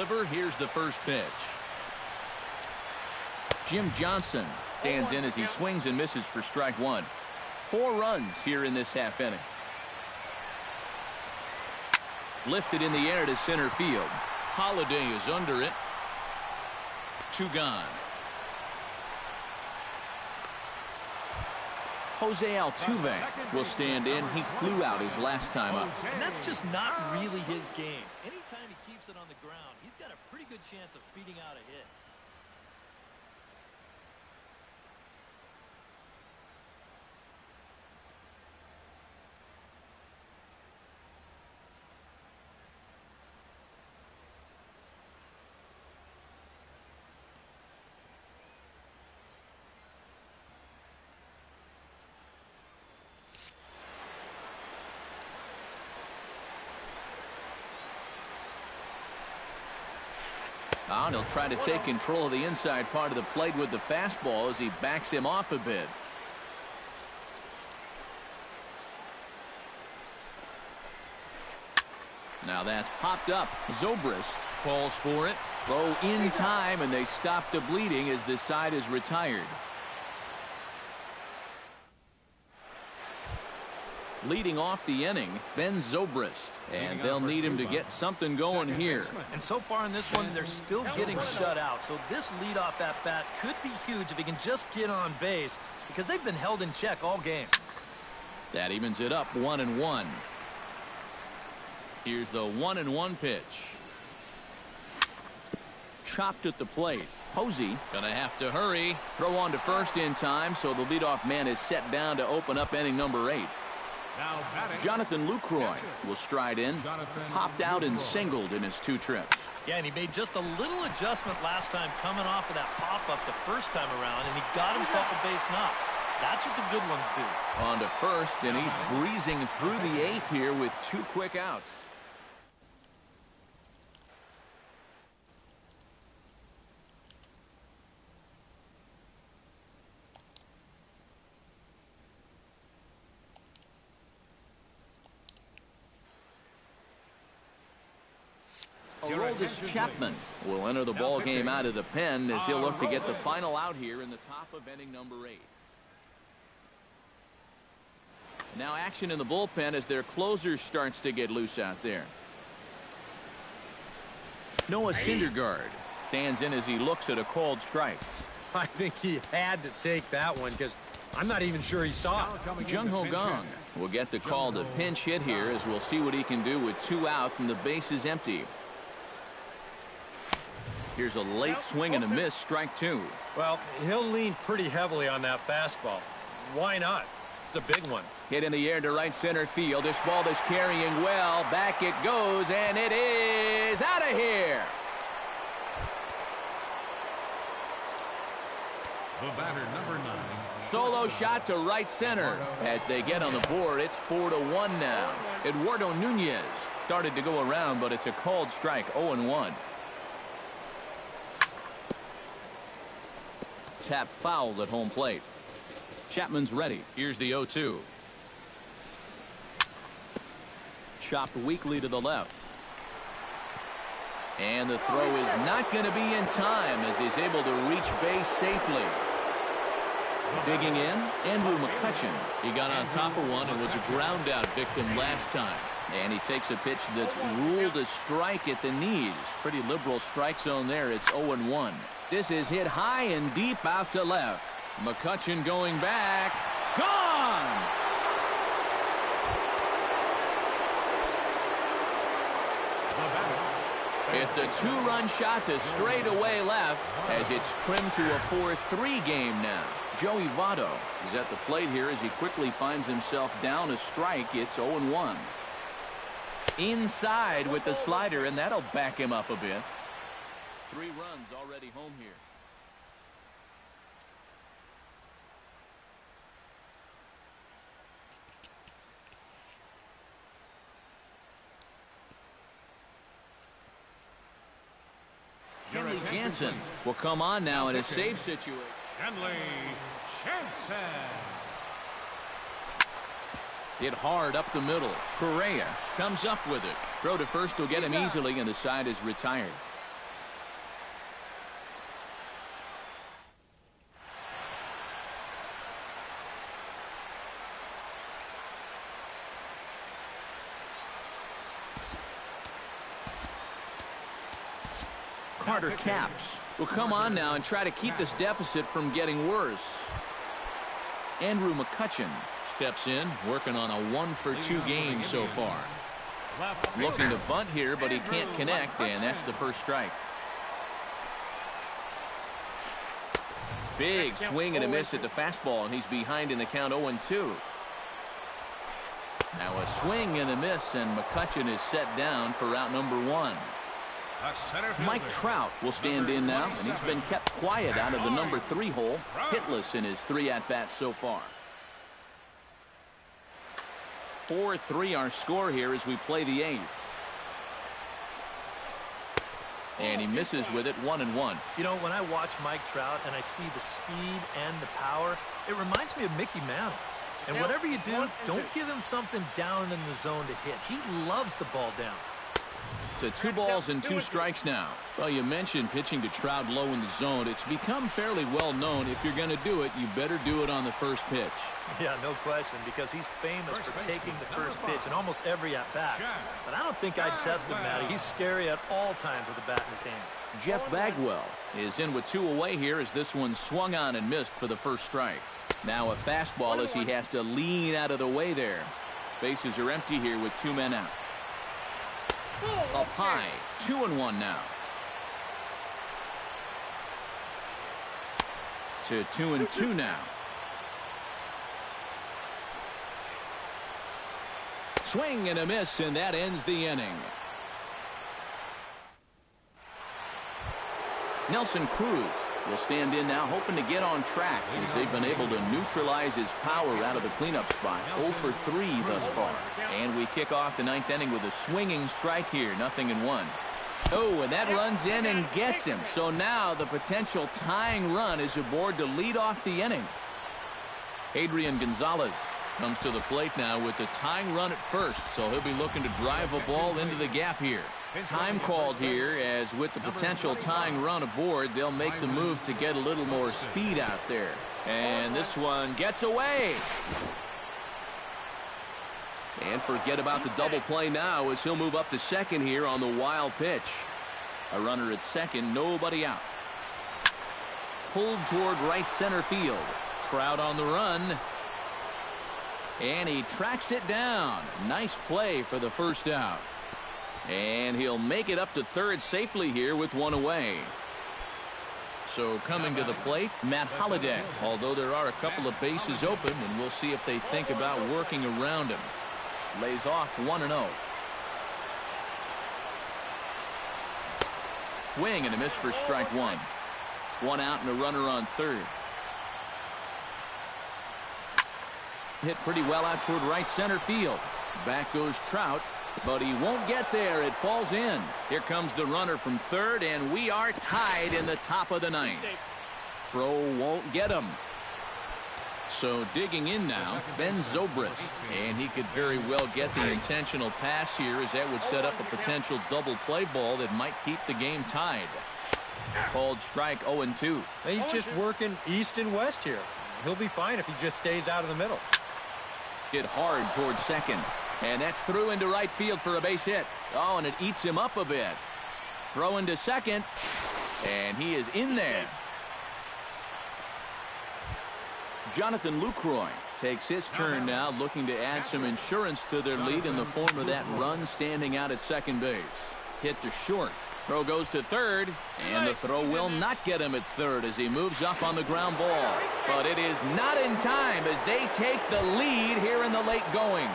Here's the first pitch. Jim Johnson stands in as he swings and misses for strike one. 4 runs here in this half inning. Lifted in the air to center field. Holiday is under it. 2 gone. Jose Altuve will stand in. He flew out his last time up. And that's just not really his game. Anytime he keeps it on the ground, he's got a pretty good chance of beating out a hit. And he'll try to take control of the inside part of the plate with the fastball as he backs him off a bit. Now that's popped up. Zobrist calls for it. Throw in time, and they stop the bleeding as this side is retired. Leading off the inning, Ben Zobrist. And they'll need him to get something going here. And so far in this one, they're still getting shut out. So this leadoff at bat could be huge if he can just get on base, because they've been held in check all game. That evens it up 1-1. Here's the 1-1 pitch. Chopped at the plate. Posey gonna have to hurry. Throw on to first in time, so the leadoff man is set down to open up inning number 8. Jonathan Lucroy will stride in. Popped out and singled in his 2 trips. Yeah, and he made just a little adjustment last time coming off of that pop-up the first time around, and he got himself a base knock. That's what the good ones do. On to first, and he's breezing through the 8th here with 2 quick outs. Aroldis Chapman will enter the ball game out of the pen as he'll look to get the final out here in the top of inning number 8. Now action in the bullpen as their closer starts to get loose out there. Noah Syndergaard stands in as he looks at a called strike. I think he had to take that one because I'm not even sure he saw it. Jung Ho Gong will get the call to pinch hit here as we'll see what he can do with 2 out and the base is empty. Here's a late swing and a miss, strike 2. Well, he'll lean pretty heavily on that fastball. Why not? It's a big one. Hit in the air to right center field. This ball is carrying well. Back it goes, and it is out of here. The batter, number 9. Solo shot to right center. As they get on the board, it's 4-1 now. Eduardo Nunez started to go around, but it's a called strike, 0-1. Tap foul at home plate. Chapman's ready. Here's the 0-2. Chopped weakly to the left. And the throw is not going to be in time as he's able to reach base safely. Digging in, Andrew McCutchen. He got on top of one and was a ground out victim last time. And he takes a pitch that's ruled a strike at the knees. Pretty liberal strike zone there. It's 0-1. This is hit high and deep out to left. McCutchen going back. Gone! It's a 2-run shot to straightaway left as it's trimmed to a 4-3 game now. Joey Votto is at the plate here as he quickly finds himself down a strike. It's 0-1. Inside with the slider, and that'll back him up a bit. 3 runs already home here. Kenley Jansen will come on now in a safe situation. Kenley Jansen. Hit hard up the middle. Correa comes up with it. Throw to first will get him easily, and the side is retired. Carter Capps will come on now and try to keep this deficit from getting worse. Andrew McCutcheon steps in, working on a 1-for-2 game so far. Looking to bunt here, but he can't connect, and that's the first strike. Big swing and a miss at the fastball, and he's behind in the count 0-2. Now a swing and a miss, and McCutcheon is set down for route number 1. Mike Trout will stand in now, and he's been kept quiet out of the number 3 hole, hitless in his 3 at-bats so far. 4-3 our score here as we play the 8th. And he misses with it, 1-1. You know, when I watch Mike Trout and I see the speed and the power, it reminds me of Mickey Mantle. And whatever you do, don't give him something down in the zone to hit. He loves the ball down. To 2 balls and 2 strikes now. Well, you mentioned pitching to Trout low in the zone. It's become fairly well known. If you're going to do it, you better do it on the first pitch. Yeah, no question, because he's famous for taking the first pitch in almost every at-bat. But I don't think I'd test him, Matty. He's scary at all times with a bat in his hand. Jeff Bagwell is in with 2 away here as this one swung on and missed for the first strike. Now a fastball as he has to lean out of the way there. Bases are empty here with 2 men out. Up high, 2-1 now. To 2-2 now. Swing and a miss, and that ends the inning. Nelson Cruz will stand in now, hoping to get on track as they've been able to neutralize his power out of the cleanup spot. 0 for 3 thus far. And we kick off the 9th inning with a swinging strike here, 0-1. Oh, and that runs in and gets him. So now the potential tying run is aboard to lead off the inning. Adrian Gonzalez comes to the plate now with the tying run at first, so he'll be looking to drive a ball into the gap here. Time called here, as with the potential tying run aboard, they'll make the move to get a little more speed out there. And this one gets away. And forget about the double play now as he'll move up to second here on the wild pitch. A runner at second, nobody out. Pulled toward right center field. Trout on the run. And he tracks it down. Nice play for the first out. And he'll make it up to third safely here with 1 away. So coming to the plate, Matt Holliday. Although there are a couple of bases open, and we'll see if they think about working around him. Lays off 1-0. Swing and a miss for strike 1. 1 out and a runner on third. Hit pretty well out toward right center field. Back goes Trout, but he won't get there. It falls in. Here comes the runner from third, and we are tied in the top of the 9th. Throw won't get him. So digging in now, Ben Zobrist, and he could very well get the intentional pass here, as that would set up a potential double play ball that might keep the game tied. Called strike 0-2. He's just working east and west here. He'll be fine if he just stays out of the middle. Hit hard towards second, and that's through into right field for a base hit. Oh, and it eats him up a bit. Throw into second, and he is in there. Jonathan Lucroy takes his turn now, looking to add some insurance to their lead in the form of that run standing out at second base. Hit to short. Throw goes to third, and the throw will not get him at third as he moves up on the ground ball. But it is not in time as they take the lead here in the late going.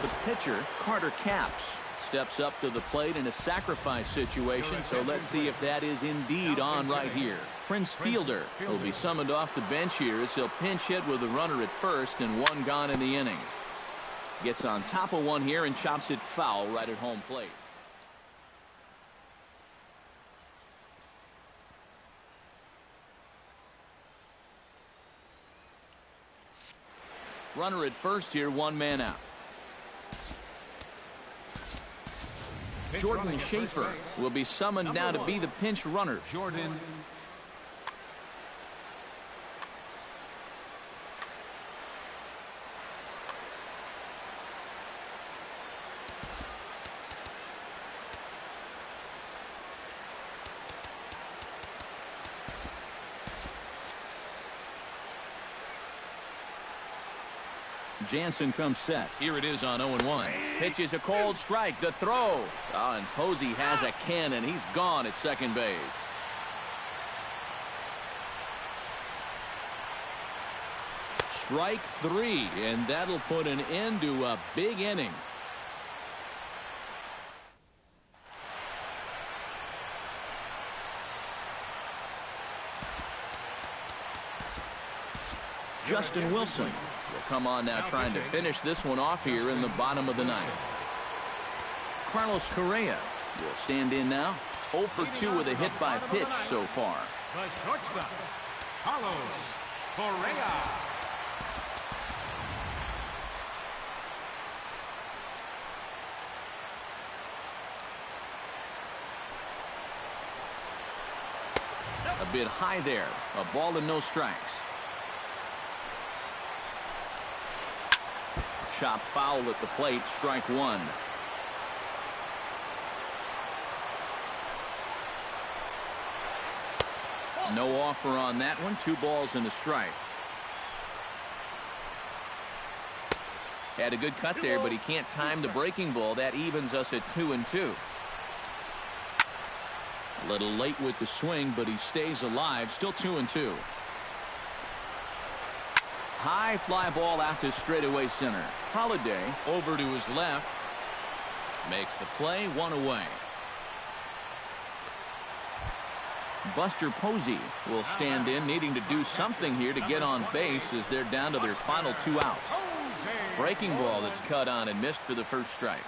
The pitcher, Carter Capps, steps up to the plate in a sacrifice situation, so let's see if that is indeed on right here. Prince Fielder will be summoned off the bench here as he'll pinch hit with a runner at first and 1 gone in the inning. Gets on top of one here and chops it foul right at home plate. Runner at first here, 1 man out. Jordan Schaefer will be summoned now to be the pinch runner. Jordan. Jansen comes set. Here it is on 0-1. Pitches a cold strike. The throw. Oh, and Posey has a cannon. He's gone at second base. Strike 3, and that'll put an end to a big inning. Justin Wilson will come on now, trying to finish this one off here in the bottom of the ninth. Carlos Correa will stand in now. 0 for 2 with a hit by pitch so far. The shortstop, Carlos Correa. A bit high there. A ball and no strikes. Chop foul at the plate. Strike 1. No offer on that one. 2 balls and a strike. Had a good cut there, but he can't time the breaking ball. That evens us at 2-2. A little late with the swing, but he stays alive. Still 2-2. High fly ball out to straightaway center. Holiday over to his left. Makes the play. 1 away. Buster Posey will stand in, needing to do something here to get on base as they're down to their final 2 outs. Breaking ball that's cut on and missed for the first strike.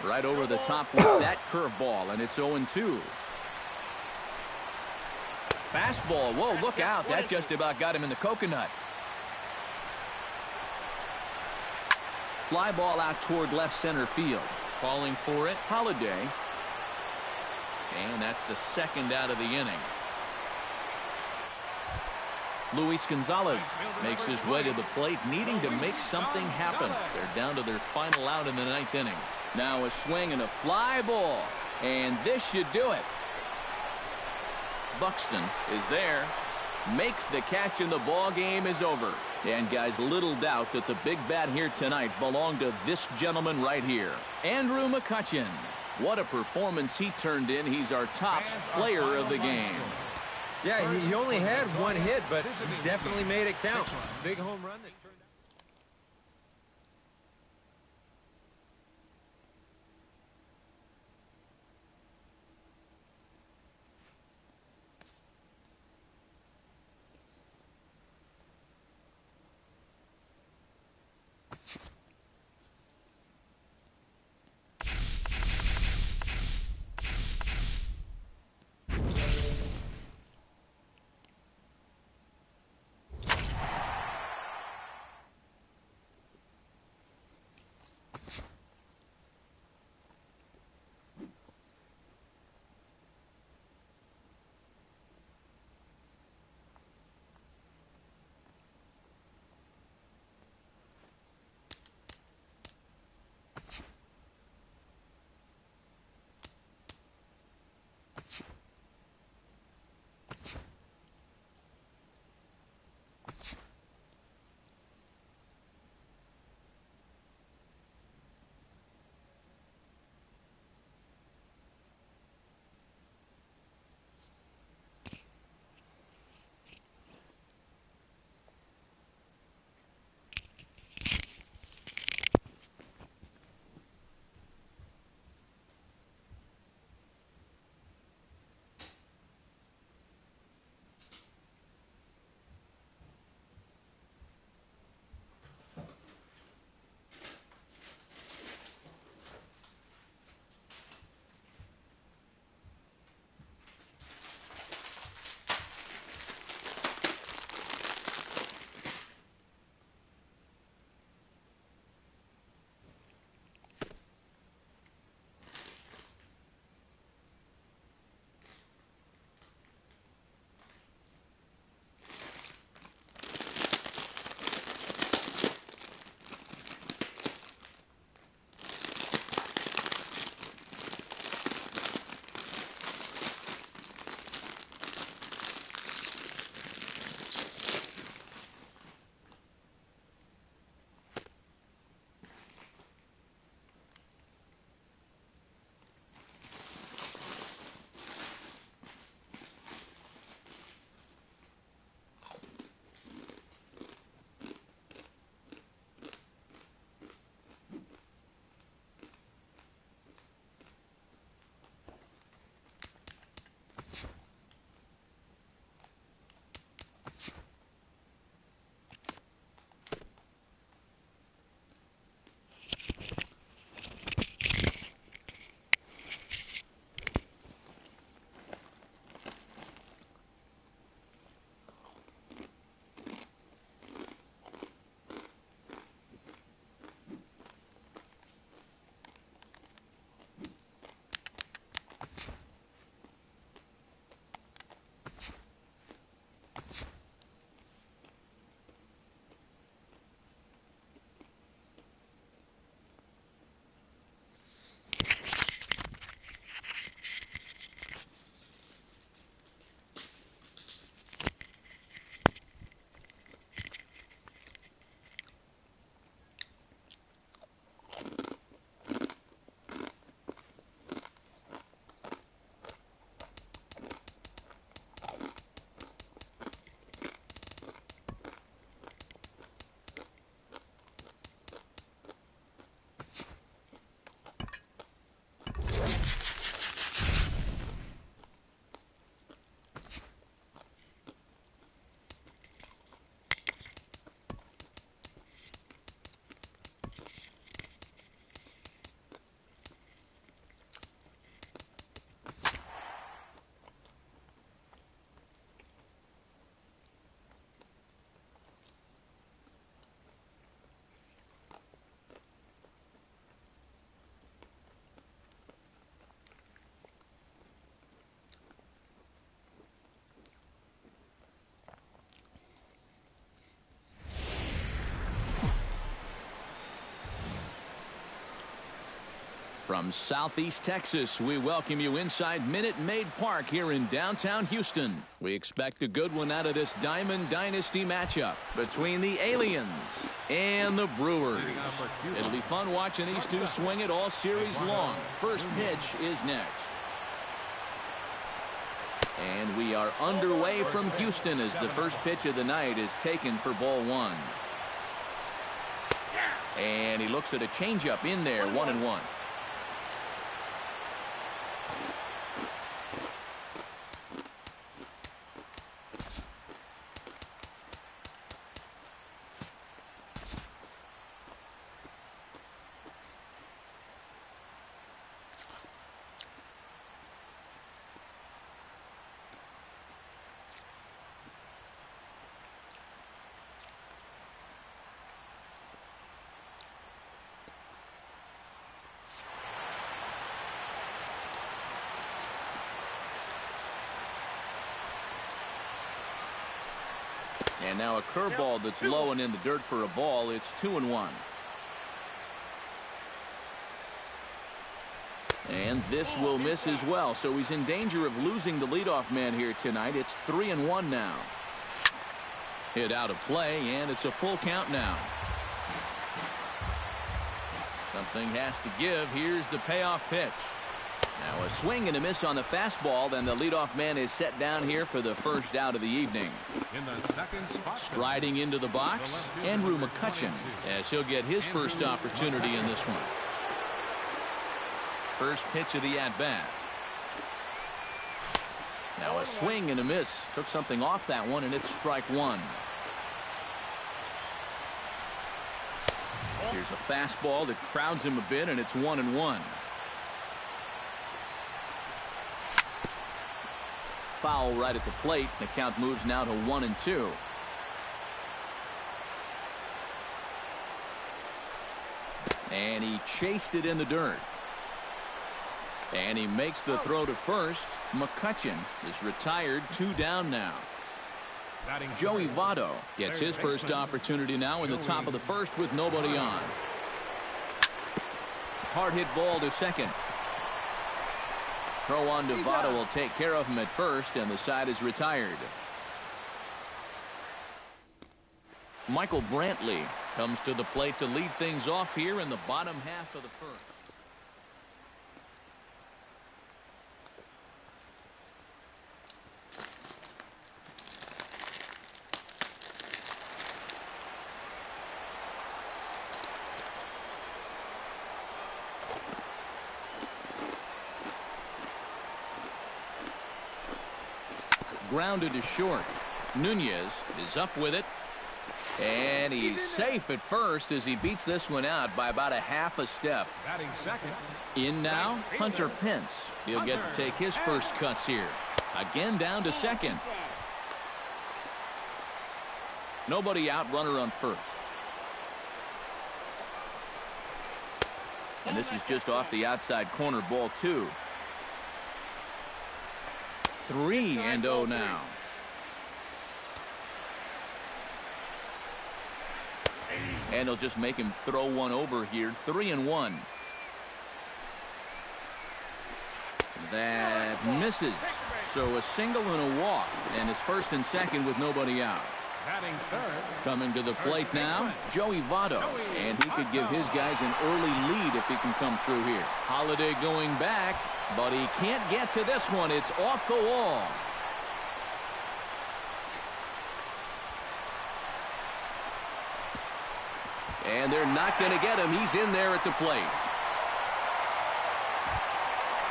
Right over the top with that curveball, and it's 0-2. Fastball. Whoa, look out. That just about got him in the coconut. Fly ball out toward left center field. Calling for it, Holiday. And that's the second out of the inning. Luis Gonzalez makes his way to the plate, needing to make something happen. They're down to their final out in the 9th inning. Now a swing and a fly ball. And this should do it. Buxton is there. Makes the catch, and the ball game is over. And guys, little doubt that the big bat here tonight belonged to this gentleman right here, Andrew McCutchen. What a performance he turned in. He's our top player of the game. Yeah, he only had 1 hit, but he definitely made it count. Big home run that turned out. From Southeast Texas, we welcome you inside Minute Maid Park here in downtown Houston. We expect a good one out of this Diamond Dynasty matchup between the Aliens and the Brewers. It'll be fun watching these two swing it all series long. First pitch is next. And we are underway from Houston as the first pitch of the night is taken for ball one. And he looks at a changeup in there, 1-1. And now a curveball that's low and in the dirt for a ball. It's 2-1. And this will miss as well. So he's in danger of losing the leadoff man here tonight. It's 3-1 now. Hit out of play, and it's a full count now. Something has to give. Here's the payoff pitch. Now a swing and a miss on the fastball, then the leadoff man is set down here for the first out of the evening. In the second spot, striding into the box, Andrew McCutchen, as he'll get his first opportunity in this one. First pitch of the at-bat. Now a swing and a miss. Took something off that one, and it's strike one. Here's a fastball that crowds him a bit, and it's 1-1. Foul right at the plate. The count moves now to 1-2. And he chased it in the dirt. And he makes the throw to first. McCutchen is retired, 2 down now. Joey Votto gets his first opportunity now in the top of the first with nobody on. Hard hit ball to second. Throw on to Votto will take care of him at first, and the side is retired. Michael Brantley comes to the plate to lead things off here in the bottom half of the first. Grounded to short. Nunez is up with it. And he's safe at first as he beats this one out by about a half a step. Batting second. In now, Hunter Pence. He'll get to take his first cuts here. Again down to second. Nobody out, runner on first. And this is just off the outside corner, ball 2. 3-0 now. And he'll just make him throw one over here. 3-1. That misses. So a single and a walk. And it's first and second with nobody out. Batting third. Coming to the plate now, Joey Votto. And he could give his guys an early lead if he can come through here. Holiday going back. But he can't get to this one. It's off the wall. And they're not going to get him. He's in there at the plate.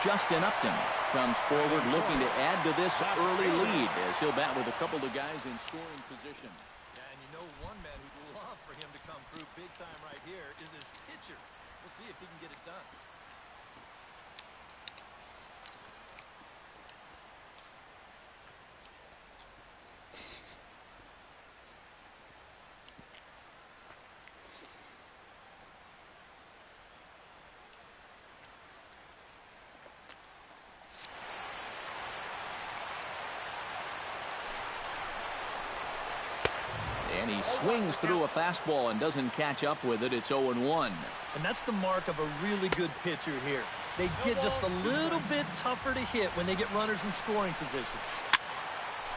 Justin Upton comes forward looking to add to this early lead as he'll bat with a couple of guys in scoring position. Yeah, and you know one man who'd love for him to come through big time right here is his pitcher. We'll see if he can get it done. And he He swings through a fastball and doesn't catch up with it. It's 0-1. And that's the mark of a really good pitcher here. They get just a little bit tougher to hit when they get runners in scoring position.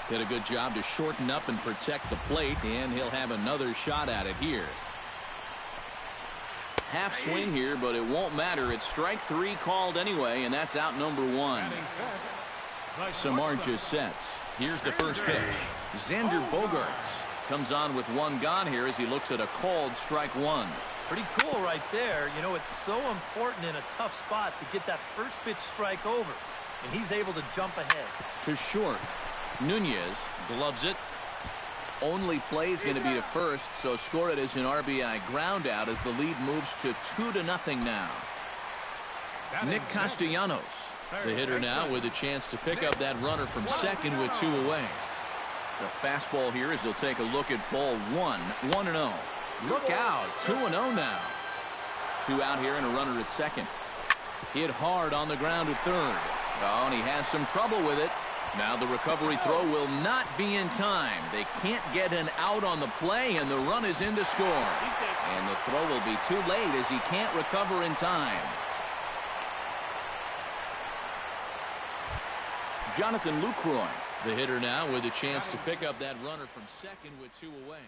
Did a good job to shorten up and protect the plate, and he'll have another shot at it here. Half swing here, but it won't matter. It's strike 3 called anyway, and that's out number 1. Samardzija sets. Here's the first pitch. Xander Bogaerts comes on with 1 gone here as he looks at a called strike 1. Pretty cool right there. You know, it's so important in a tough spot to get that first pitch strike over, and he's able to jump ahead. To short. Nunez gloves it. Only play is going to be to first, so score it as an RBI ground out as the lead moves to 2-0 now. Nick Castellanos, the hitter now, with a chance to pick up that runner from second with 2 away. The fastball here as he'll take a look at ball 1, 1-0. Look out, 2-0 now. 2 out here and a runner at second. Hit hard on the ground at third. Oh, and he has some trouble with it. Now the recovery throw will not be in time. They can't get an out on the play, and the run is in to score. And the throw will be too late as he can't recover in time. Jonathan Lucroy, the hitter now, with a chance to pick up that runner from second with 2 away.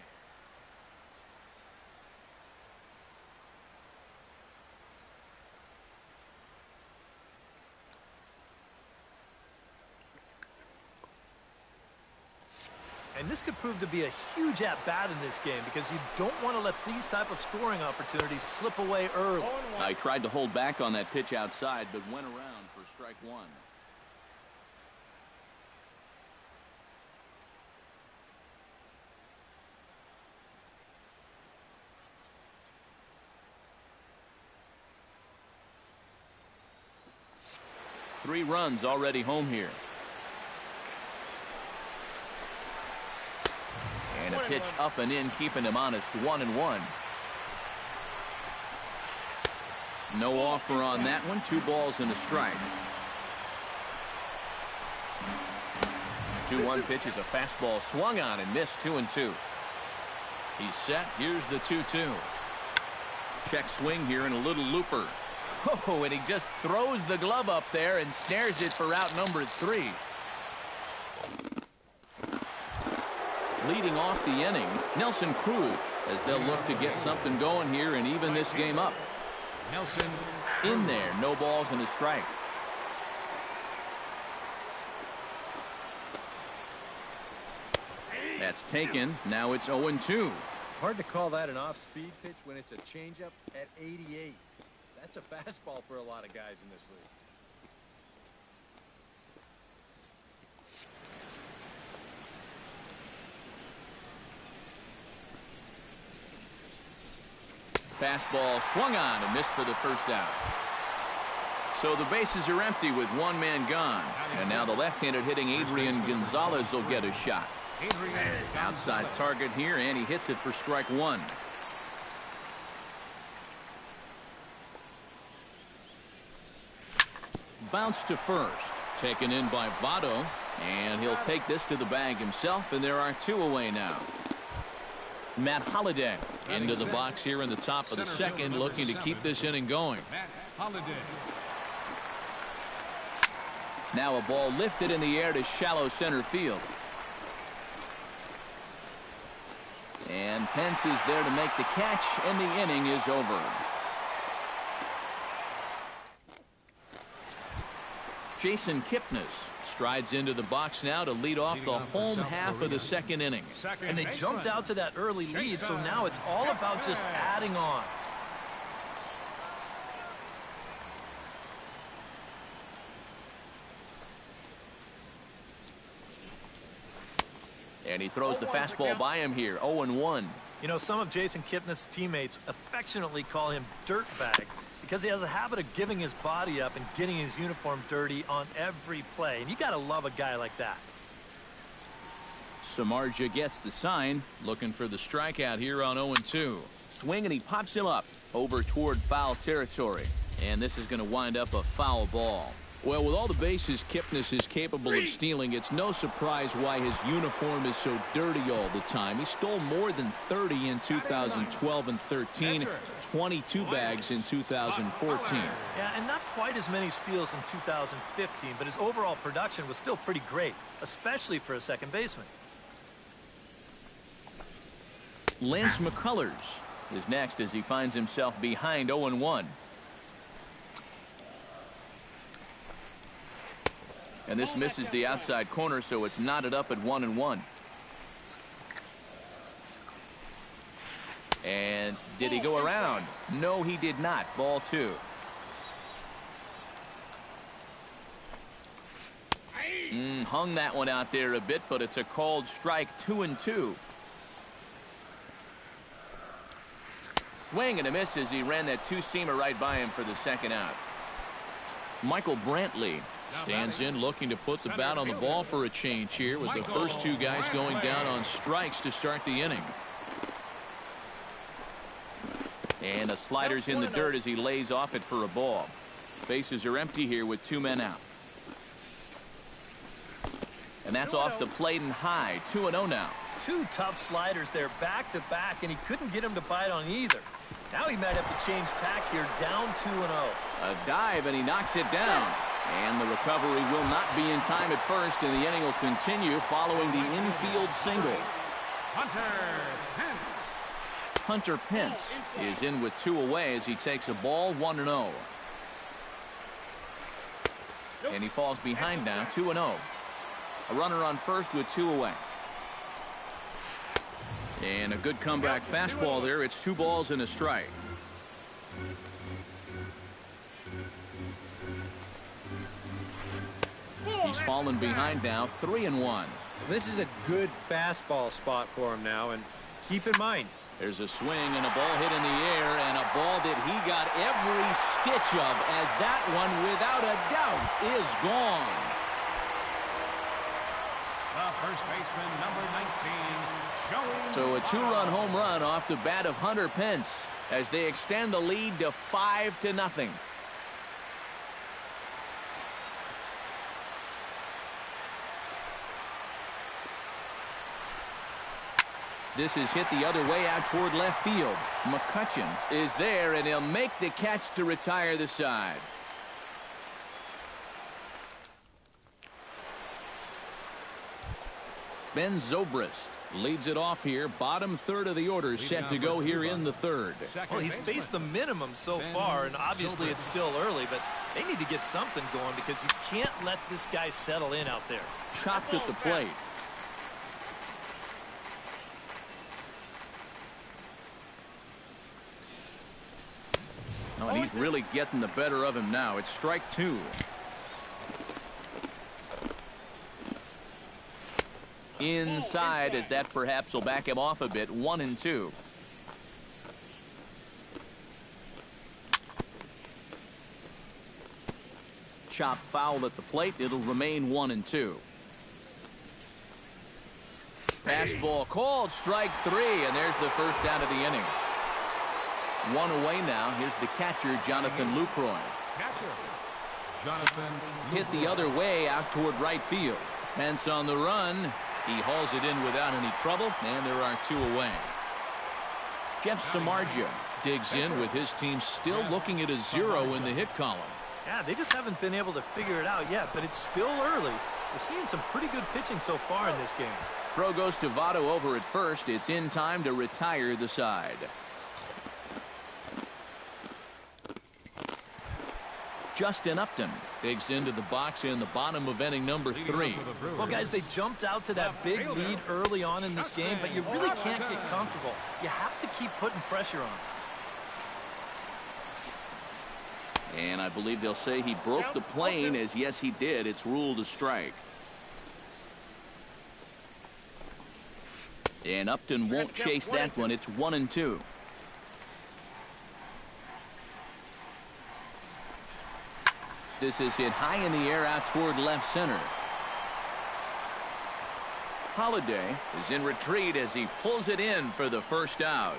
And this could prove to be a huge at-bat in this game because you don't want to let these type of scoring opportunities slip away early. I tried to hold back on that pitch outside, but went around for strike 1. Three runs already home here. And a pitch up and in, keeping him honest. 1-1. No offer on that one. 2 balls and a strike. 2-1 pitch is a fastball swung on and missed. 2-2. He's set. Here's the 2-2. Check swing here and a little looper. Oh, and he just throws the glove up there and snares it for out number 3. Leading off the inning, Nelson Cruz, as they'll look to get something going here and even this game up. Nelson in there, no balls and a strike. That's taken. Now it's 0-2. Hard to call that an off-speed pitch when it's a changeup at 88. That's a fastball for a lot of guys in this league. Fastball swung on and missed for the first out. So the bases are empty with 1 man gone. And now the left-handed hitting Adrian Gonzalez will get a shot. Outside target here, and he hits it for strike 1. Bounce to first. Taken in by Votto. And he'll take this to the bag himself, and there are 2 away now. Matt Holliday into the box here in the top of the second, looking to keep this inning going. Now a ball lifted in the air to shallow center field. And Pence is there to make the catch, and the inning is over. Jason Kipnis strides into the box now to lead off the home half of the second inning. And they jumped out to that early lead, so now it's all about just adding on. And he throws the fastball by him here. 0-1. You know, some of Jason Kipnis' teammates affectionately call him Dirtbag because he has a habit of giving his body up and getting his uniform dirty on every play. And you got to love a guy like that. Samardzija gets the sign, looking for the strikeout here on 0-2. Swing, and he pops him up over toward foul territory. And this is going to wind up a foul ball. Well, with all the bases Kipnis is capable of stealing, it's no surprise why his uniform is so dirty all the time. He stole more than 30 in 2012 and 13, 22 bags in 2014. Yeah, and not quite as many steals in 2015, but his overall production was still pretty great, especially for a second baseman. Lance McCullers is next as he finds himself behind 0-1. And this misses the outside corner, so it's knotted up at 1-1. And did he go around? No, he did not. Ball 2. Hung that one out there a bit, but it's a called strike. 2-2. Swing and a miss as he ran that two-seamer right by him for the second out. Michael Brantley stands in, looking to put the bat on the ball for a change here, with the first two guys going down on strikes to start the inning. And a slider's in the dirt as he lays off it for a ball. Bases are empty here with 2 men out. And that's off the plate and high. 2-0 now. 2 tough sliders there back to back, and he couldn't get him to bite on either. Now he might have to change tack here, down 2-0. A dive, and he knocks it down. And the recovery will not be in time at first, and the inning will continue following the infield single. Hunter Pence is in with 2 away as he takes a ball. 1-0. And he falls behind now. 2-0. A runner on first with 2 away. And a good comeback fastball there. It's 2 balls and a strike. He's fallen behind now. 3-1. This is a good fastball spot for him now, and keep in mind, there's a swing and a ball hit in the air, and a ball that he got every stitch of, as that one without a doubt is gone. The first baseman, number 19, showing. So a 2-run home run off the bat of Hunter Pence as they extend the lead to 5-0. This is hit the other way out toward left field. McCutchen is there, and he'll make the catch to retire the side. Ben Zobrist leads it off here. Bottom third of the order set to go here in the third. Well, he's faced the minimum so far, and obviously it's still early, but they need to get something going because you can't let this guy settle in out there. Chopped at the plate. Oh, and he's really getting the better of him now. It's strike 2. Inside, as that perhaps will back him off a bit. 1-2. Chop foul at the plate. It'll remain 1-2. Fastball called. Strike 3, and there's the first out of the inning. 1 away now. Here's the catcher, Jonathan Lucroy. Hit the other way out toward right field. Pence on the run. He hauls it in without any trouble, and there are 2 away. Jeff Samardzija digs in with his team still looking at a 0 in the hit column. Yeah, they just haven't been able to figure it out yet, but it's still early. We're seeing some pretty good pitching so far in this game. Throw goes to Votto over at first. It's in time to retire the side. Justin Upton digs into the box in the bottom of inning number 3. Well, guys, they jumped out to that big lead early on in this game, but you really can't get comfortable. You have to keep putting pressure on. And I believe they'll say he broke the plane, as yes, he did. It's ruled a strike. And Upton won't chase that one. It's 1-2. This is hit high in the air out toward left center. Holiday is in retreat as he pulls it in for the first out.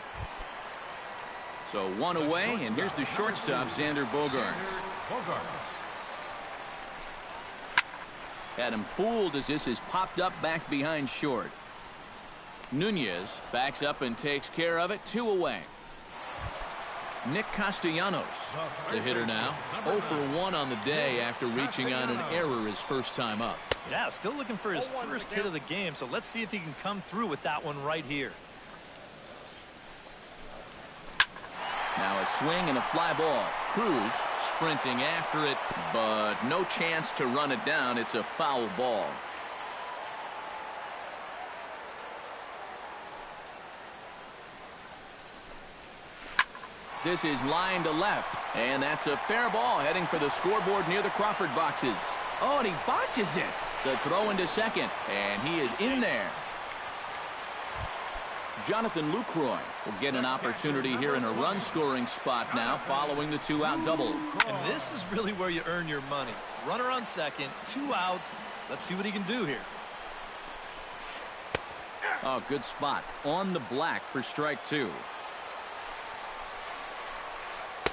So 1 away, and here's the shortstop, Xander Bogaerts. Had him fooled as this is popped up back behind short. Nunez backs up and takes care of it. 2 away. Nick Castellanos, the hitter now. 0 for 1 on the day after reaching on an error his first time up. Yeah, still looking for his first hit of the game, so let's see if he can come through with that one right here. Now a swing and a fly ball. Cruz sprinting after it, but no chance to run it down. It's a foul ball. This is line to left, and that's a fair ball heading for the scoreboard near the Crawford boxes. Oh, and he botches it. The throw into second, and he is in there. Jonathan Lucroy will get an opportunity here in a run-scoring spot now following the 2-out double. And this is really where you earn your money. Runner on second, 2 outs. Let's see what he can do here. Oh, good spot. On the black for strike 2.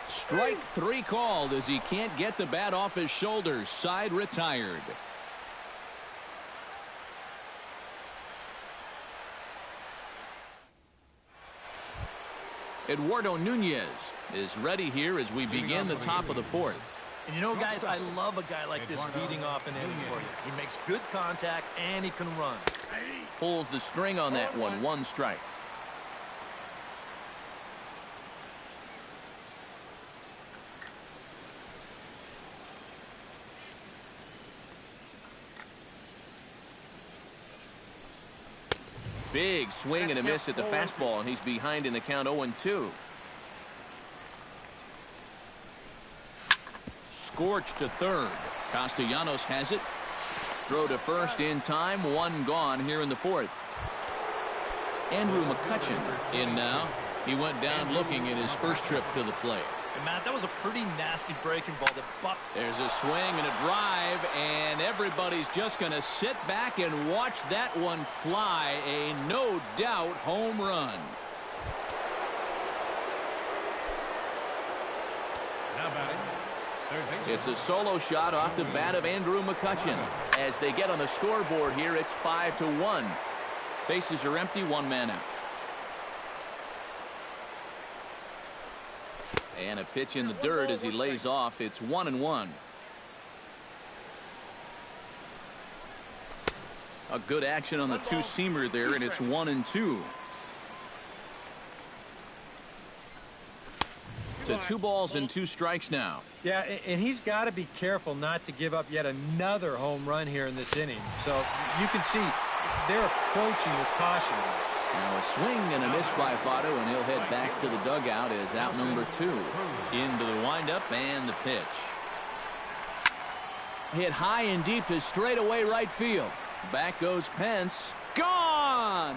Strike 3 called as he can't get the bat off his shoulders. Side retired. Eduardo Nunez is ready here as we begin the top of the 4th. And you know, guys, I love a guy like this leading off an inning for you. He makes good contact and he can run. Pulls the string on that one. 1 strike. Big swing and a miss at the fastball, and he's behind in the count 0-2. Scorched to third. Castellanos has it. Throw to first in time. 1 gone here in the 4th. Andrew McCutchen in now. He went down looking in his first trip to the plate. And Matt, that was a pretty nasty breaking ball. There's a swing and a drive, and everybody's just going to sit back and watch that one fly. A no-doubt home run. Now batting, third base. It's a solo shot off the bat of Andrew McCutchen. As they get on the scoreboard here, it's 5-1. Bases are empty, 1 man out. And a pitch in the dirt as he lays off. It's 1-1. A good action on the 2-seamer there, and it's 1-2. To 2 balls and 2 strikes now. Yeah, and he's got to be careful not to give up yet another home run here in this inning. So you can see they're approaching with caution. Now a swing and a miss by Votto, and he'll head back to the dugout as out number 2. Into the windup and the pitch. Hit high and deep to straightaway right field. Back goes Pence. Gone!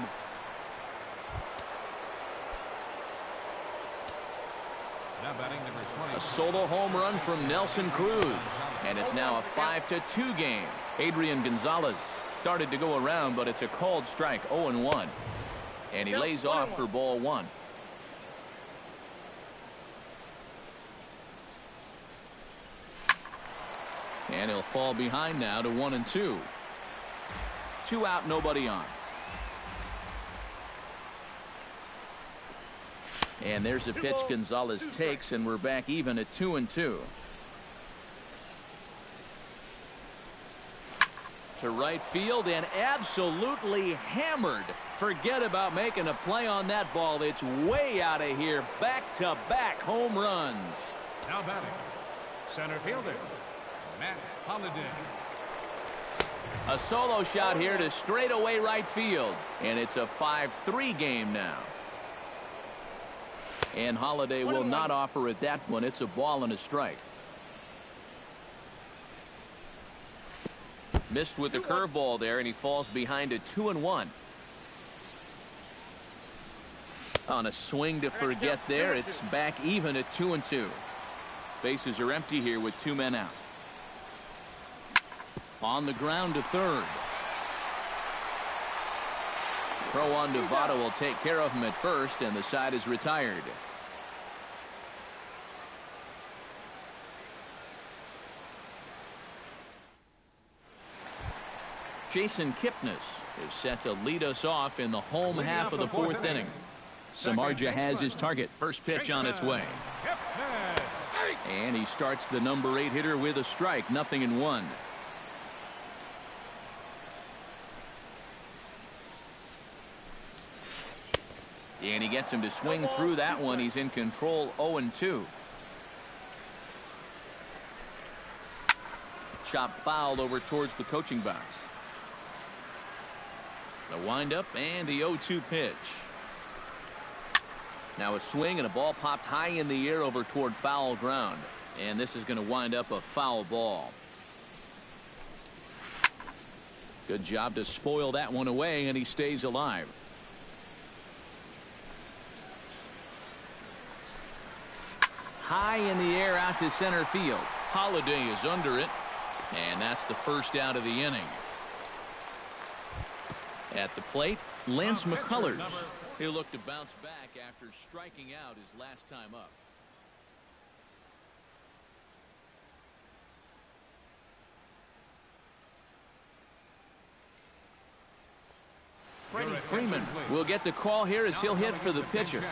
Now batting number 20. A solo home run from Nelson Cruz. And it's now a 5-2 game. Adrian Gonzalez started to go around, but it's a called strike. 0-1. And he lays off for ball 1. And he'll fall behind now to 1-2. 2 out, nobody on. And there's a pitch Gonzalez takes, and we're back even at 2-2. To right field and absolutely hammered. Forget about making a play on that ball. It's way out of here. Back-to-back home runs. Now batting, center fielder, Matt Holliday. A solo shot here to straightaway right field. And it's a 5-3 game now. And Holliday will not offer at that one. It's a ball and a strike. Missed with the curveball there, and he falls behind at 2-1. On a swing to forget there, it's back even at 2-2. Bases are empty here with 2 men out. On the ground to third. Throw on to Votto will take care of him at first, and the side is retired. Jason Kipnis is set to lead us off in the home half of the fourth inning. Samardzija has his target. First pitch on its way. And he starts the number 8 hitter with a strike. 0-1. And he gets him to swing through that one. He's in control. 0-2. Chop fouled over towards the coaching box. The windup and the 0-2 pitch. Now a swing and a ball popped high in the air over toward foul ground. And this is going to wind up a foul ball. Good job to spoil that one away, and he stays alive. High in the air out to center field. Holiday is under it. And that's the first out of the inning. At the plate, Lance McCullers. He'll look to bounce back after striking out his last time up. Freddie Freeman will get the call here as he'll hit for the pitcher.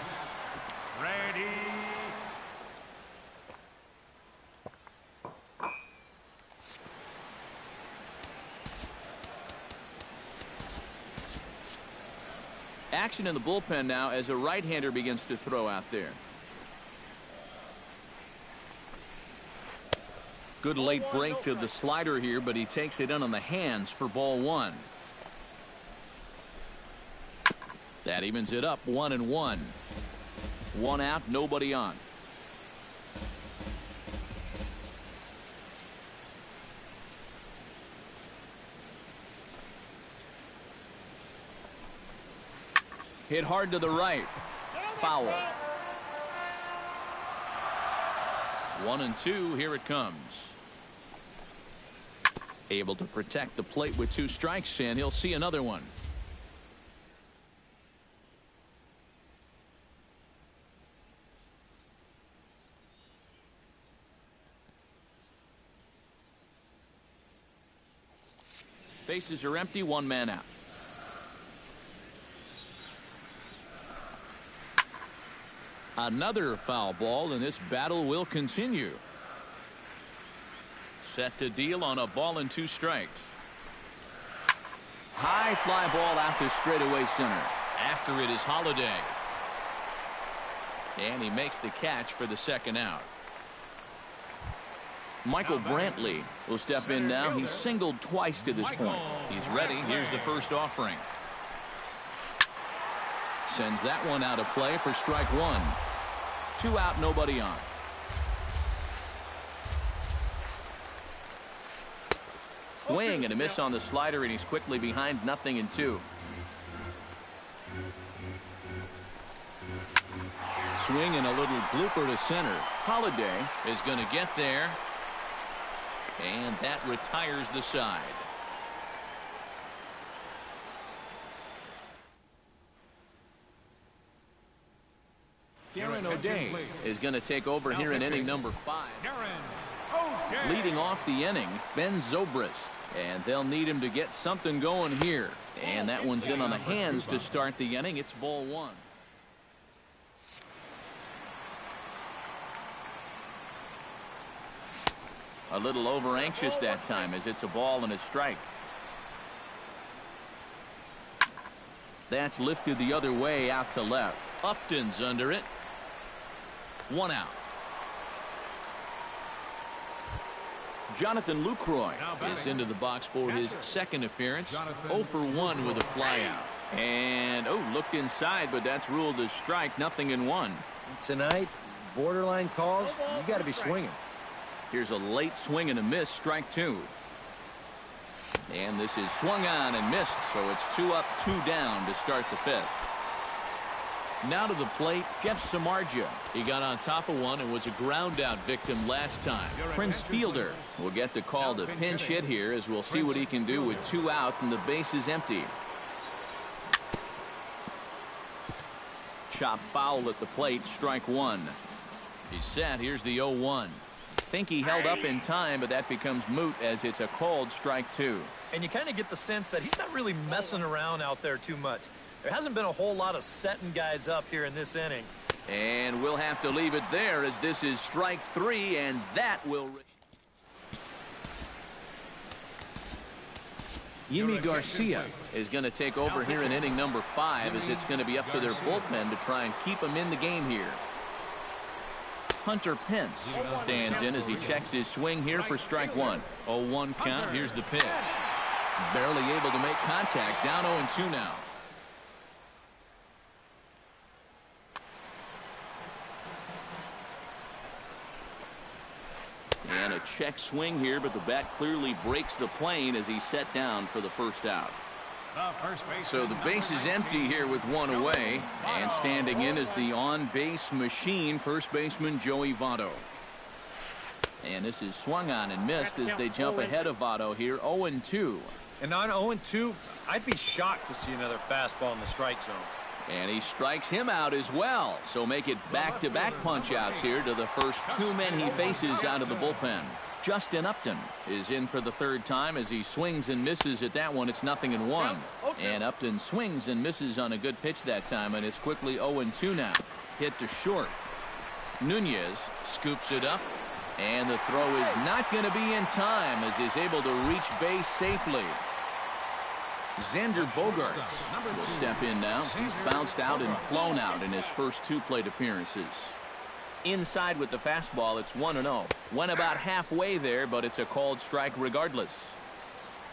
Ready. Action in the bullpen now as a right-hander begins to throw out there. Good late break to the slider here, but he takes it in on the hands for ball 1. That evens it up. 1-1. 1 out, nobody on. Hit hard to the right. Foul. 1-2. Here it comes. Able to protect the plate with 2 strikes, and he'll see another one. Bases are empty. 1 man out. Another foul ball, and this battle will continue. Set to deal on a ball and 2 strikes. High fly ball out to straightaway center. After it is Holiday. And he makes the catch for the second out. Michael Brantley will step in now. He's singled twice to this point. He's ready. Here's the first offering. Sends that one out of play for strike 1. 2 out, nobody on. Swing and a miss on the slider, and he's quickly behind. 0-2. Swing and a little blooper to center. Holiday is going to get there, and that retires the side. Darren O'Day is going to take over here in inning number 5. Leading off the inning, Ben Zobrist. And they'll need him to get something going here. And that one's in on the hands to start the inning. It's ball 1. A little over anxious that time as it's a ball and a strike. That's lifted the other way out to left. Upton's under it. 1 out. Jonathan Lucroy is into the box for his second appearance. 0 for 1 with a fly out. And, looked inside, but that's ruled a strike. 0-1. Tonight, borderline calls, you got to be swinging. Here's a late swing and a miss. Strike 2. And this is swung on and missed, so it's 2 up, 2 down to start the 5th. Now to the plate, Jeff Samardzija. He got on top of one and was a ground out victim last time. Prince Fielder will get the call to pinch hit here, as we'll see what he can do with 2 out and the base is empty. Chop foul at the plate. Strike 1. He's set. Here's the 0-1. Think he held up in time, but that becomes moot as it's a called strike 2. And you kind of get the sense that he's not really messing around out there too much. There hasn't been a whole lot of setting guys up here in this inning. And we'll have to leave it there as this is strike 3, and that will... Yimi Garcia is going to take over here in inning number 5 as it's going to be up to their bullpen to try and keep him in the game here. Hunter Pence stands in as he checks his swing here for strike 1. 0-1 count. Here's the pitch. Barely able to make contact. Down 0-2 now. And a check swing here, but the bat clearly breaks the plane as he's set down for the first out. So the base is empty here with one away, and standing in is the on-base machine, first baseman Joey Votto. And this is swung on and missed as they jump ahead of Votto here, 0-2. And on 0-2, I'd be shocked to see another fastball in the strike zone. And he strikes him out as well. So make it back-to-back punch-outs here to the first 2 men he faces out of the bullpen. Justin Upton is in for the 3rd time as he swings and misses at that one. It's 0-1. And Upton swings and misses on a good pitch that time, and it's quickly 0-2 now. Hit to short. Nunez scoops it up, and the throw is not going to be in time as he's able to reach base safely. Xander Bogaerts will step in now. He's bounced out and flown out in his first 2 plate appearances. Inside with the fastball, it's 1-0. Went about halfway there, but it's a called strike regardless.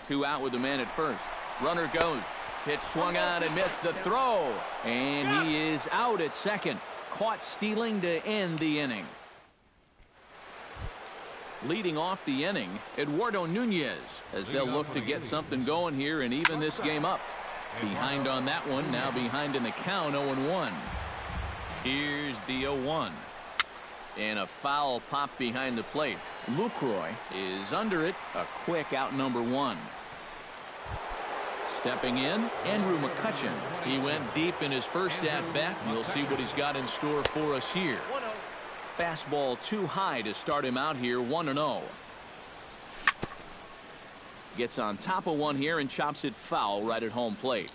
2 out with the man at first. Runner goes. Pitch swung on and missed the throw. And he is out at second. Caught stealing to end the inning. Leading off the inning, Eduardo Nunez, as they'll look to get something going here and even this game up. Behind on that one, now behind in the count, 0-1. Here's the 0-1. And a foul pop behind the plate. Lucroy is under it. A quick out number 1. Stepping in, Andrew McCutchen. He went deep in his first at-bat. We'll see what he's got in store for us here. Fastball too high to start him out here, 1-0. Gets on top of one here and chops it foul right at home plate.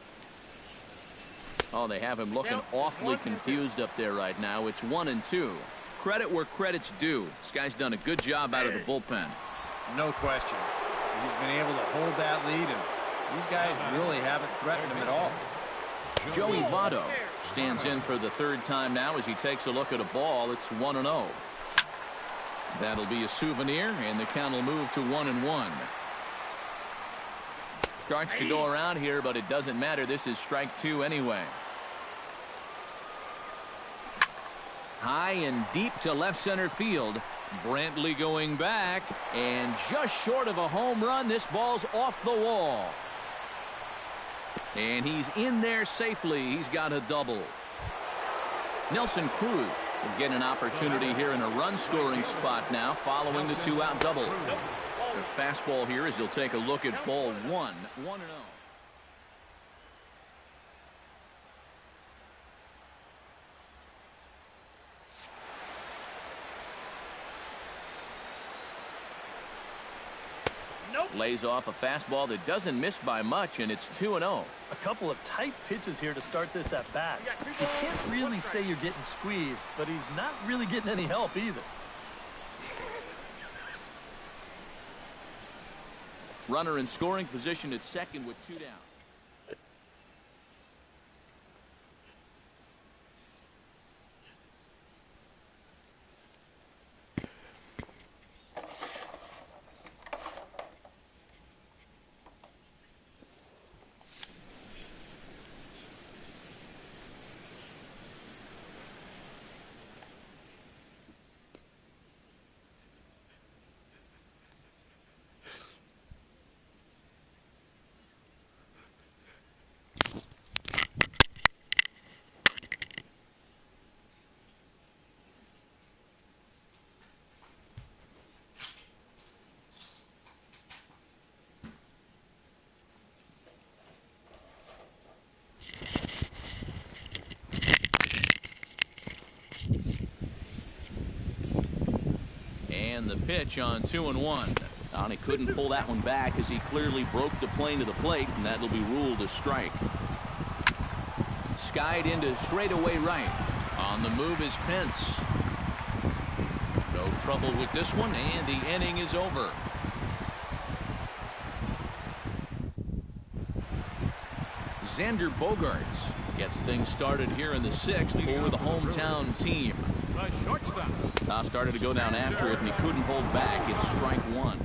Oh, they have him looking awfully confused up there right now. It's 1-2. Credit where credit's due. This guy's done a good job out of the bullpen. No question. He's been able to hold that lead, and these guys really haven't threatened him at all. Joey Votto stands in for the 3rd time now as he takes a look at a ball. It's 1-0. That'll be a souvenir, and the count will move to 1-1. Starts to go around here, but it doesn't matter. This is strike 2 anyway. High and deep to left center field. Brantley going back, and just short of a home run. This ball's off the wall. And he's in there safely. He's got a double. Nelson Cruz will get an opportunity here in a run-scoring spot now following the 2-out double. The fastball here as he'll take a look at ball 1. 1-0. Lays off a fastball that doesn't miss by much, and it's 2-0. A couple of tight pitches here to start this at bat. You can't really say you're getting squeezed, but he's not really getting any help either. Runner in scoring position at second with 2 down. And the pitch on 2-1. And he couldn't pull that one back as he clearly broke the plane to the plate, and that'll be ruled a strike. Skied into straightaway right. On the move is Pence. No trouble with this one, and the inning is over. Xander Bogaerts gets things started here in the 6th for the hometown team. The shortstop. Started to go down after it, and he couldn't hold back. It's strike one.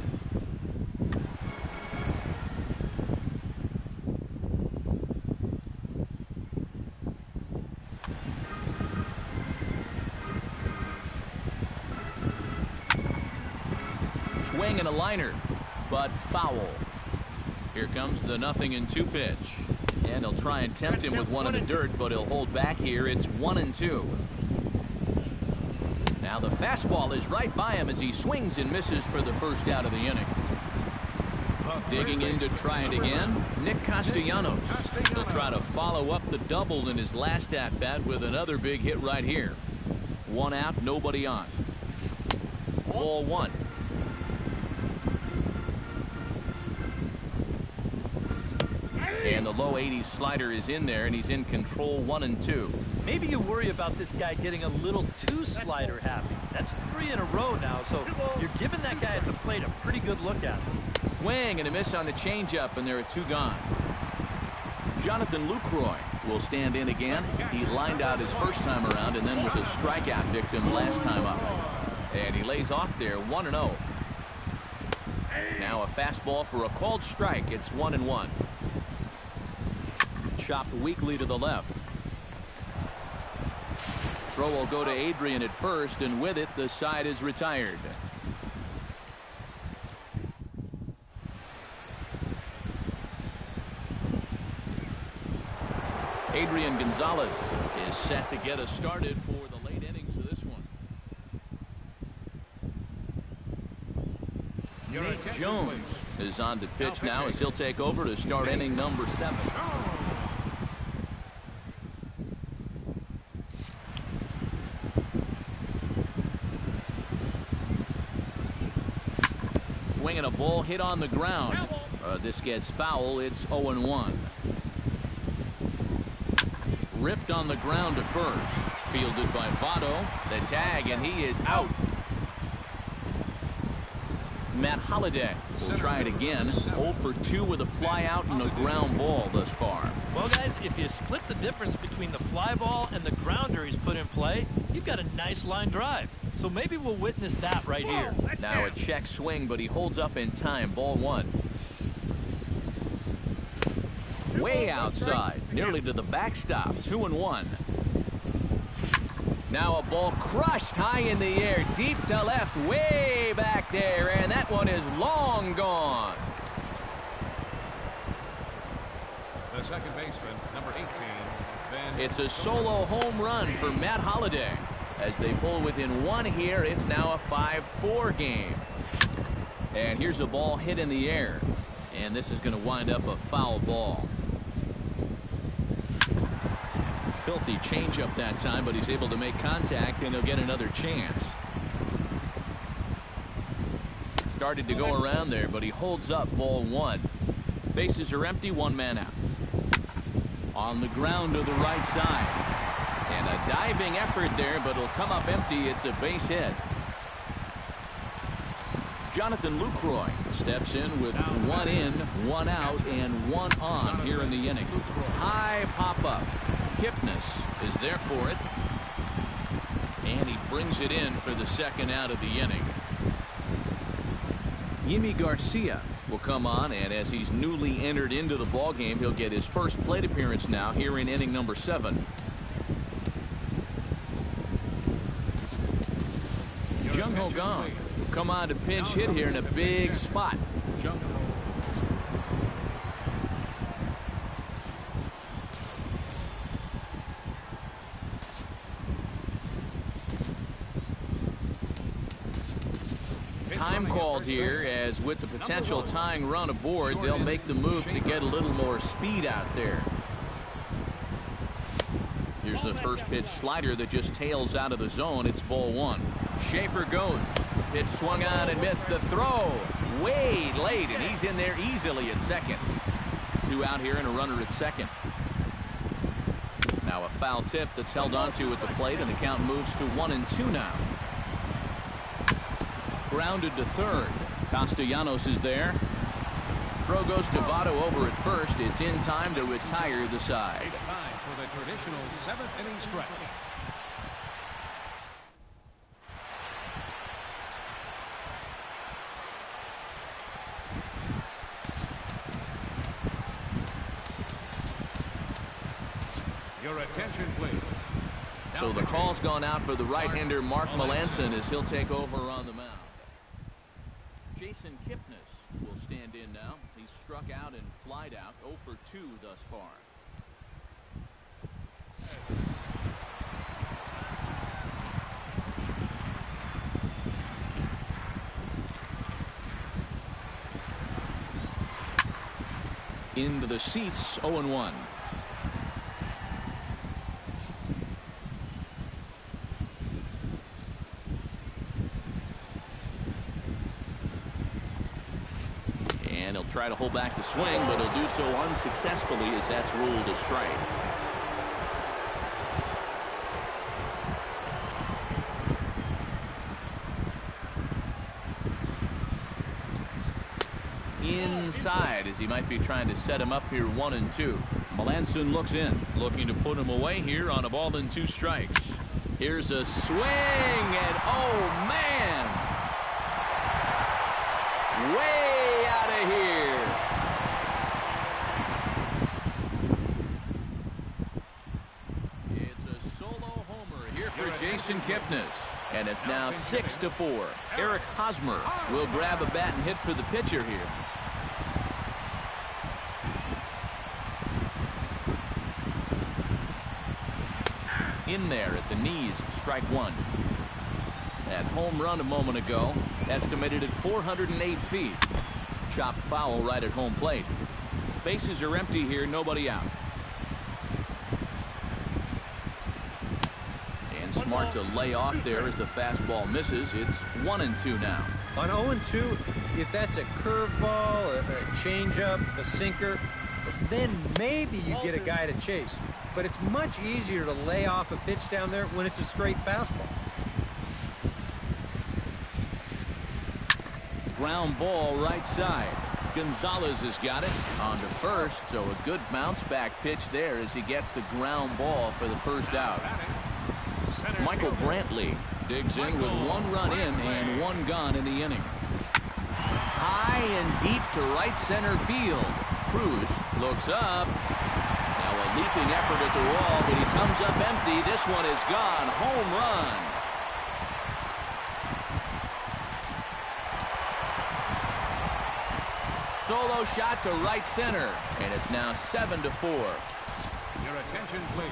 Swing and a liner, but foul. Here comes the 0-2 pitch. And he'll try and tempt him with one in the dirt, but he'll hold back here. It's 1-2. Now the fastball is right by him as he swings and misses for the first out of the inning. Digging in to try it again, Nick Castellanos. He'll try to follow up the double in his last at-bat with another big hit right here. 1 out, nobody on. Ball 1. And the low 80s slider is in there, and he's in control. 1-2. Maybe you worry about this guy getting a little too slider happy. That's 3 in a row now, so you're giving that guy at the plate a pretty good look at him. Swing and a miss on the changeup, and there are 2 gone. Jonathan Lucroy will stand in again. He lined out his first time around and then was a strikeout victim last time up. And he lays off there. 1-0. Now a fastball for a called strike. It's 1-1. Chopped weakly to the left. Throw will go to Adrian at first, and with it the side is retired. Adrian Gonzalez is set to get us started for the late innings of this one. Nate Jones is on to pitch now as he'll take over to start inning number 7. Swinging a ball hit on the ground. This gets foul. It's 0-1. Ripped on the ground to first. Fielded by Votto. The tag, and he is out. Matt Holliday will try it again. 0 for 2 with a fly out and a ground ball thus far. Well, guys, if you split the difference between the fly ball and the grounder he's put in play, you've got a nice line drive. So maybe we'll witness that right here. Now a check swing, but he holds up in time. Ball 1. Way outside, nearly to the backstop. 2-1. Now a ball crushed high in the air, deep to left, way back there, and that one is long gone. The second baseman, number 18. It's a solo home run for Matt Holliday. As they pull within 1 here, it's now a 5-4 game. And here's a ball hit in the air. And this is going to wind up a foul ball. Filthy changeup that time, but he's able to make contact, and he'll get another chance. Started to go around there, but he holds up. Ball 1. Bases are empty, 1 man out. On the ground to the right side. And a diving effort there, but it'll come up empty. It's a base hit. Jonathan Lucroy steps in with 1 in, 1 out, and 1 on here in the inning. High pop-up. Kipnis is there for it. And he brings it in for the second out of the inning. Yimi Garcia will come on, and as he's newly entered into the ballgame, he'll get his first plate appearance now here in inning number 7. Jung Ho Gong will come on to pinch hit here in a big spot. Time called here, as with the potential tying run aboard, they'll make the move to get a little more speed out there. Here's the first pitch slider that just tails out of the zone. It's ball 1. Schaefer goes. Pitch swung on and missed the throw. Way late, and he's in there easily at second. 2 out here and a runner at second. Now a foul tip that's held onto at the plate, and the count moves to 1-2 now. Grounded to third. Castellanos is there. Throw goes to Votto over at first. It's in time to retire the side. It's time for the traditional 7th inning stretch. Your attention, please. So the call's gone out for the right-hander Mark Melanson as he'll take over on the mound. Jason Kipnis will stand in now. He's struck out and flied out, 0 for 2 thus far. Into the seats, 0-1. And he'll try to hold back the swing, but he'll do so unsuccessfully as that's ruled a strike. Inside as he might be trying to set him up here 1-2. Melanson looks in, looking to put him away here on a ball and 2 strikes. Here's a swing, and oh man! Way out of here. It's a solo homer here for Jason Kipnis. And it's now 6-4. Eric Hosmer will grab a bat and hit for the pitcher here. In there at the knees, strike 1. That home run a moment ago, estimated at 408 feet. Chopped foul right at home plate. Bases are empty here, nobody out. And smart to lay off there as the fastball misses. It's 1-2 now. On 0-2, if that's a curveball, a changeup, a sinker, then maybe you get a guy to chase. But it's much easier to lay off a pitch down there when it's a straight fastball. Ground ball right side. Gonzalez has got it on to first, so a good bounce back pitch there as he gets the ground ball for the first out. Michael Brantley digs in with 1 run in and 1 gone in the inning. High and deep to right center field. Cruz looks up. Now a leaping effort at the wall, but he comes up empty. This one is gone. Home run. Solo shot to right center, and it's now 7-4. Your attention, please.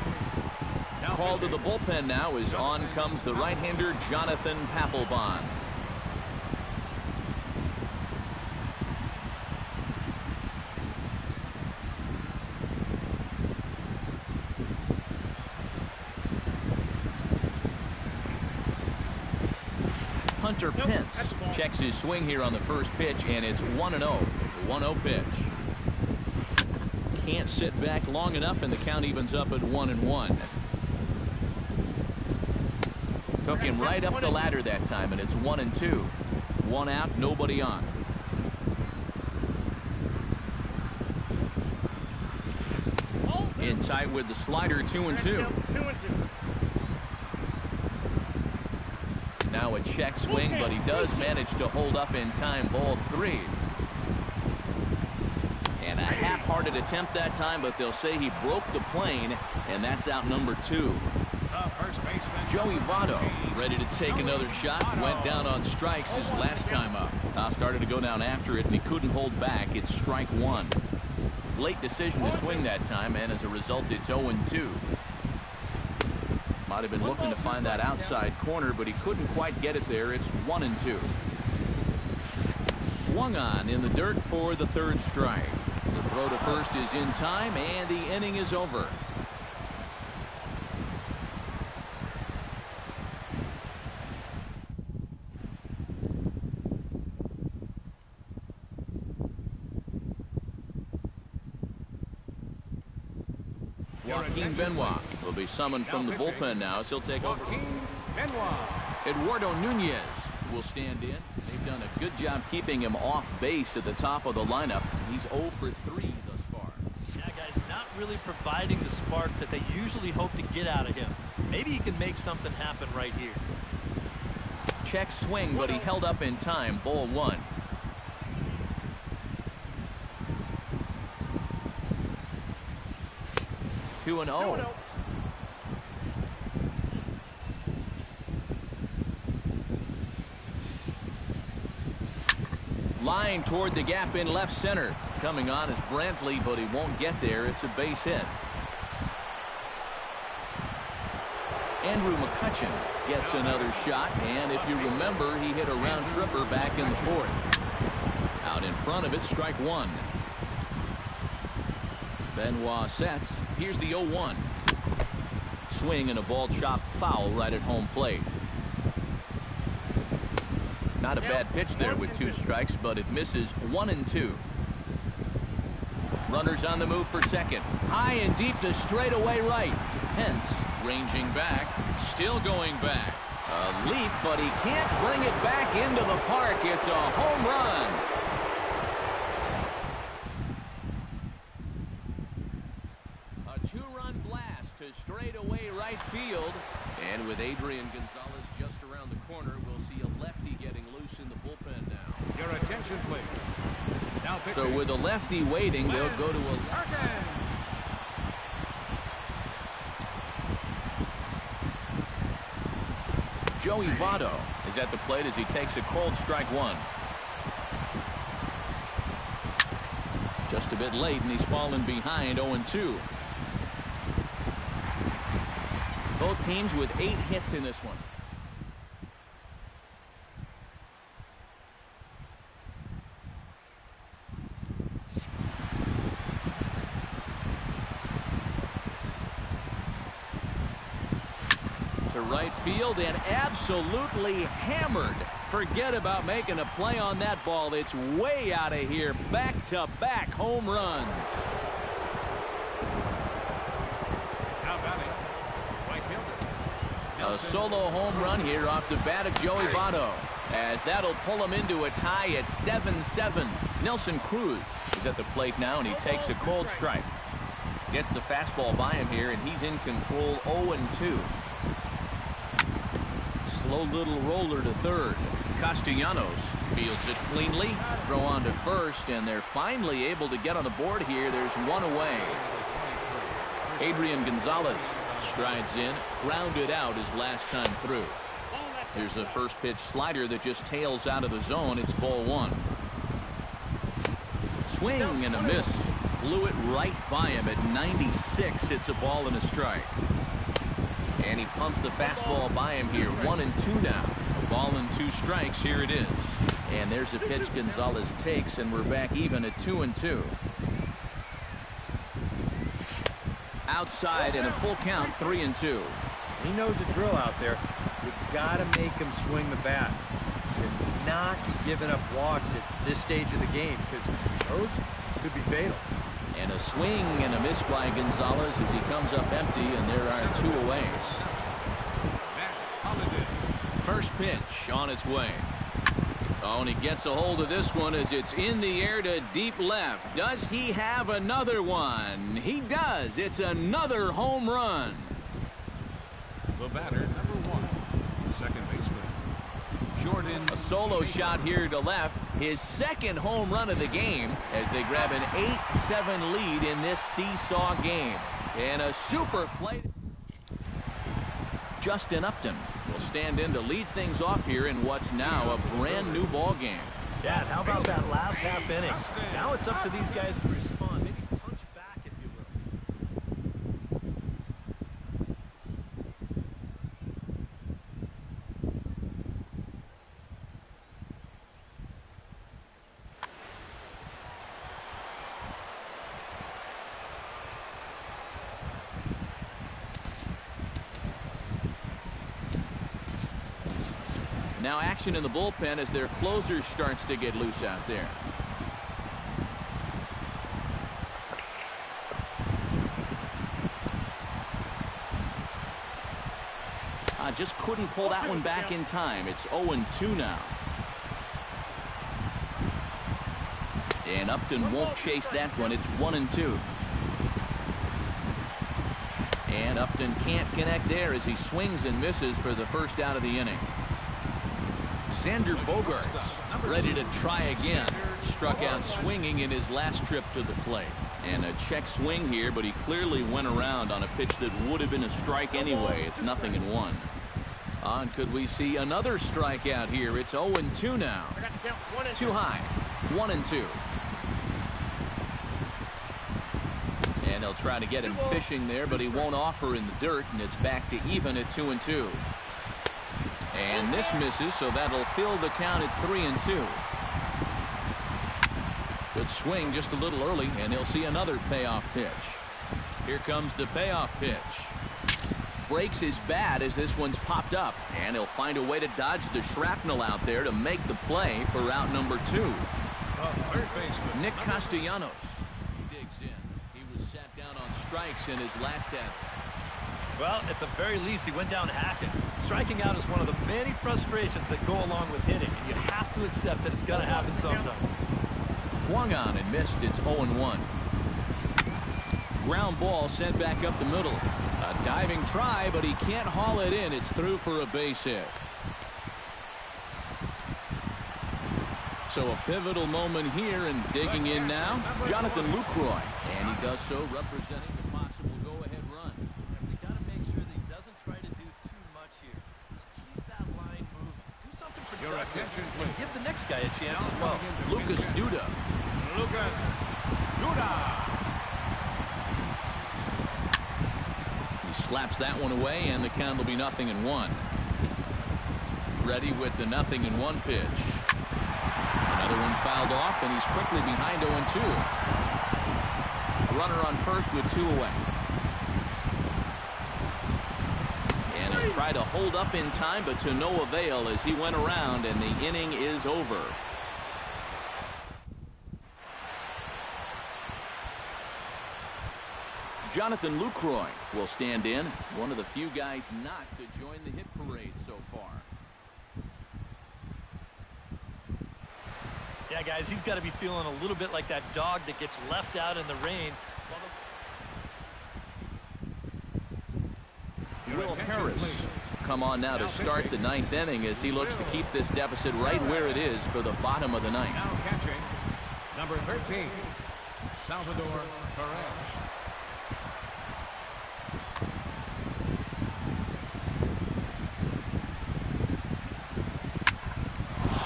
Now Called to the bullpen now as on comes the right-hander Jonathan Papelbon. Hunter Pence checks his swing here on the first pitch, and it's 1-0. The 1-0 pitch. Can't sit back long enough, and the count evens up at 1-1. Took him right up the ladder that time, and it's 1-2. 1 out, nobody on. In tight with the slider, 2-2. Now a check swing, but he does manage to hold up in time. Ball 3. And a half-hearted attempt that time, but they'll say he broke the plane, and that's out number 2. Joey Votto ready to take another shot. Went down on strikes his last time up. Started to go down after it, and he couldn't hold back. It's strike 1. Late decision to swing that time, and as a result, it's 0-2. Might have been looking to find that outside corner, but he couldn't quite get it there. It's 1-2. Swung on in the dirt for the 3rd strike. The throw to first is in time, and the inning is over. Joaquin Benoit will be summoned from the bullpen now as he'll take over. Eduardo Nunez will stand in. They've done a good job keeping him off base at the top of the lineup. He's 0 for 3 thus far. Yeah, guys, not really providing the spark that they usually hope to get out of him. Maybe he can make something happen right here. Check swing, but he held up in time. Ball 1. Two and 0. Line toward the gap in left center. Coming on is Brantley, but he won't get there. It's a base hit. Andrew McCutchen gets another shot, and if you remember, he hit a round tripper back in the 4th. Out in front of it, strike 1. Benoit sets. Here's the 0-1. Swing and a ball chopped foul right at home plate. Not a bad pitch there with 2 strikes, but it misses 1 and 2. Runners on the move for second. High and deep to straightaway right. Hence, ranging back, still going back. A leap, but he can't bring it back into the park. It's a home run. A 2-run blast to straightaway right field. And with Adrian Gonzalez just around the corner, we'll see a lefty getting loose in the bullpen now. Your attention, please. Now so with a lefty waiting, they'll go to a... Joey Votto is at the plate as he takes a cold strike 1. Just a bit late, and he's fallen behind 0-2. Both teams with 8 hits in this one. To right field and absolutely hammered. Forget about making a play on that ball. It's way out of here. Back-to-back home runs. A solo home run here off the bat of Joey Votto, as that'll pull him into a tie at 7-7. Nelson Cruz is at the plate now, and he takes a cold strike. Gets the fastball by him here, and he's in control 0-2. Slow little roller to third. Castellanos fields it cleanly. Throw on to first, and they're finally able to get on the board here. There's 1 away. Adrian Gonzalez strides in, grounded out his last time through. Here's a first pitch slider that just tails out of the zone. It's ball 1. Swing and a miss. Blew it right by him at 96. It's a ball and a strike. And he pumps the fastball by him here. 1-2 now. A ball and 2 strikes. Here it is. And there's a pitch Gonzalez takes, and we're back even at 2-2. Outside and a full count, 3-2. He knows the drill out there. You've got to make him swing the bat. And not be giving up walks at this stage of the game, because those could be fatal. And a swing and a miss by Gonzalez as he comes up empty, and there are 2 away. First pitch on its way. Oh, and he gets a hold of this one as it's in the air to deep left. Does he have another one? He does. It's another home run. The batter, number 1, second baseman, Jordan. A solo shot here to left. His second home run of the game as they grab an 8-7 lead in this seesaw game. And a super play. Justin Upton will stand in to lead things off here in what's now a brand new ball game. Dad, how about that last half inning? Now it's up to these guys to respond. Maybe punch back, if you will. Now action in the bullpen as their closer starts to get loose out there. just couldn't pull that one back in time. It's 0-2 now. And Upton won't chase that one. It's 1-2. And Upton can't connect there as he swings and misses for the first out of the inning. Xander Bogaerts ready to try again. Struck out swinging in his last trip to the plate. And a check swing here, but he clearly went around on a pitch that would have been a strike anyway. It's 0-1. On could we see another strikeout here? It's 0-2 now. Too high. 1-2. And they'll try to get him fishing there, but he won't offer in the dirt, and it's back to even at 2-2. And this misses, so that'll fill the count at 3-2. Good swing just a little early, and he'll see another payoff pitch. Here comes the payoff pitch. Breaks his bat as this one's popped up, and he'll find a way to dodge the shrapnel out there to make the play for out number 2. Nick Castellanos. He digs in. He was sat down on strikes in his last at. Well, at the very least, he went down hacking. Striking out is one of the many frustrations that go along with hitting, and you have to accept that it's going to happen sometimes. Swung on and missed. It's 0-1. Ground ball sent back up the middle. A diving try, but he can't haul it in. It's through for a base hit. So a pivotal moment here, and digging in now, Jonathan Lucroy. And he does so representing the possible go-ahead run. You got to make sure that he doesn't try to do too much here. Just keep that line moving. Do something for Your attention, and please. give the next guy a chance as well. Lucas Duda. Lucas Duda. He slaps that one away, and the count will be 0-1. Ready with the 0-1 pitch. Another one fouled off, and he's quickly behind 0-2. A runner on first with 2 away. And he'll try to hold up in time, but to no avail as he went around, and the inning is over. Jonathan Lucroy will stand in, one of the few guys not to join the hit parade so far. Yeah, guys, he's got to be feeling a little bit like that dog that gets left out in the rain. Will Harris come on now to start the 9th inning as he looks to keep this deficit right where it is for the bottom of the 9th. Now catching, number 13, Salvador Perez.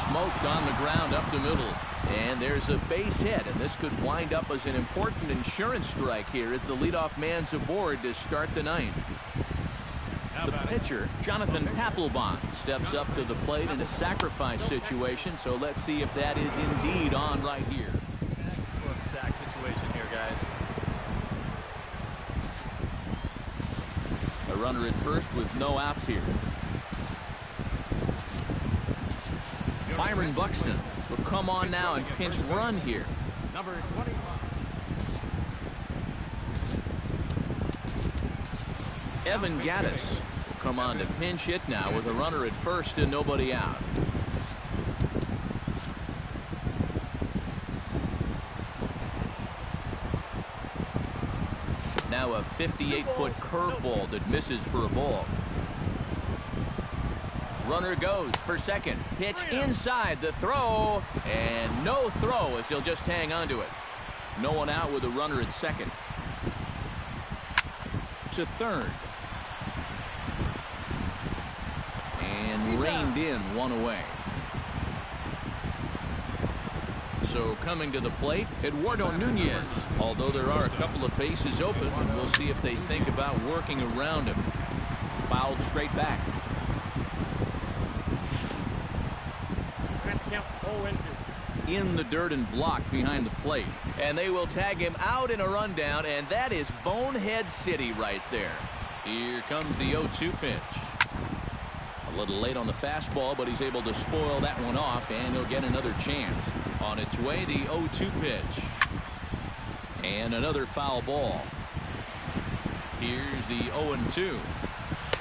Smoked on the ground up the middle. And there's a base hit, and this could wind up as an important insurance strike here as the leadoff man's aboard to start the 9th. The pitcher, Jonathan Papelbon, steps up to the plate in a sacrifice situation, so let's see if that is indeed on right here. Textbook sack situation here, guys. A runner at first with no outs here. Byron Buxton will come on now and pinch run here. Number 25. Evan Gattis will come on to pinch hit now with a runner at first and nobody out. Now a 58-foot curveball that misses for a ball. Runner goes for second. Pitch inside the throw. And no throw as he'll just hang on to it. No one out with a runner at second. To third. And reined in, one away. So coming to the plate, Eduardo Nunez. Although there are a couple of bases open, and we'll see if they think about working around him. Fouled straight back. In the dirt and blocked behind the plate. And they will tag him out in a rundown, and that is Bonehead City right there. Here comes the 0-2 pitch. A little late on the fastball, but he's able to spoil that one off, and he'll get another chance. On its way, the 0-2 pitch. And another foul ball. Here's the 0-2.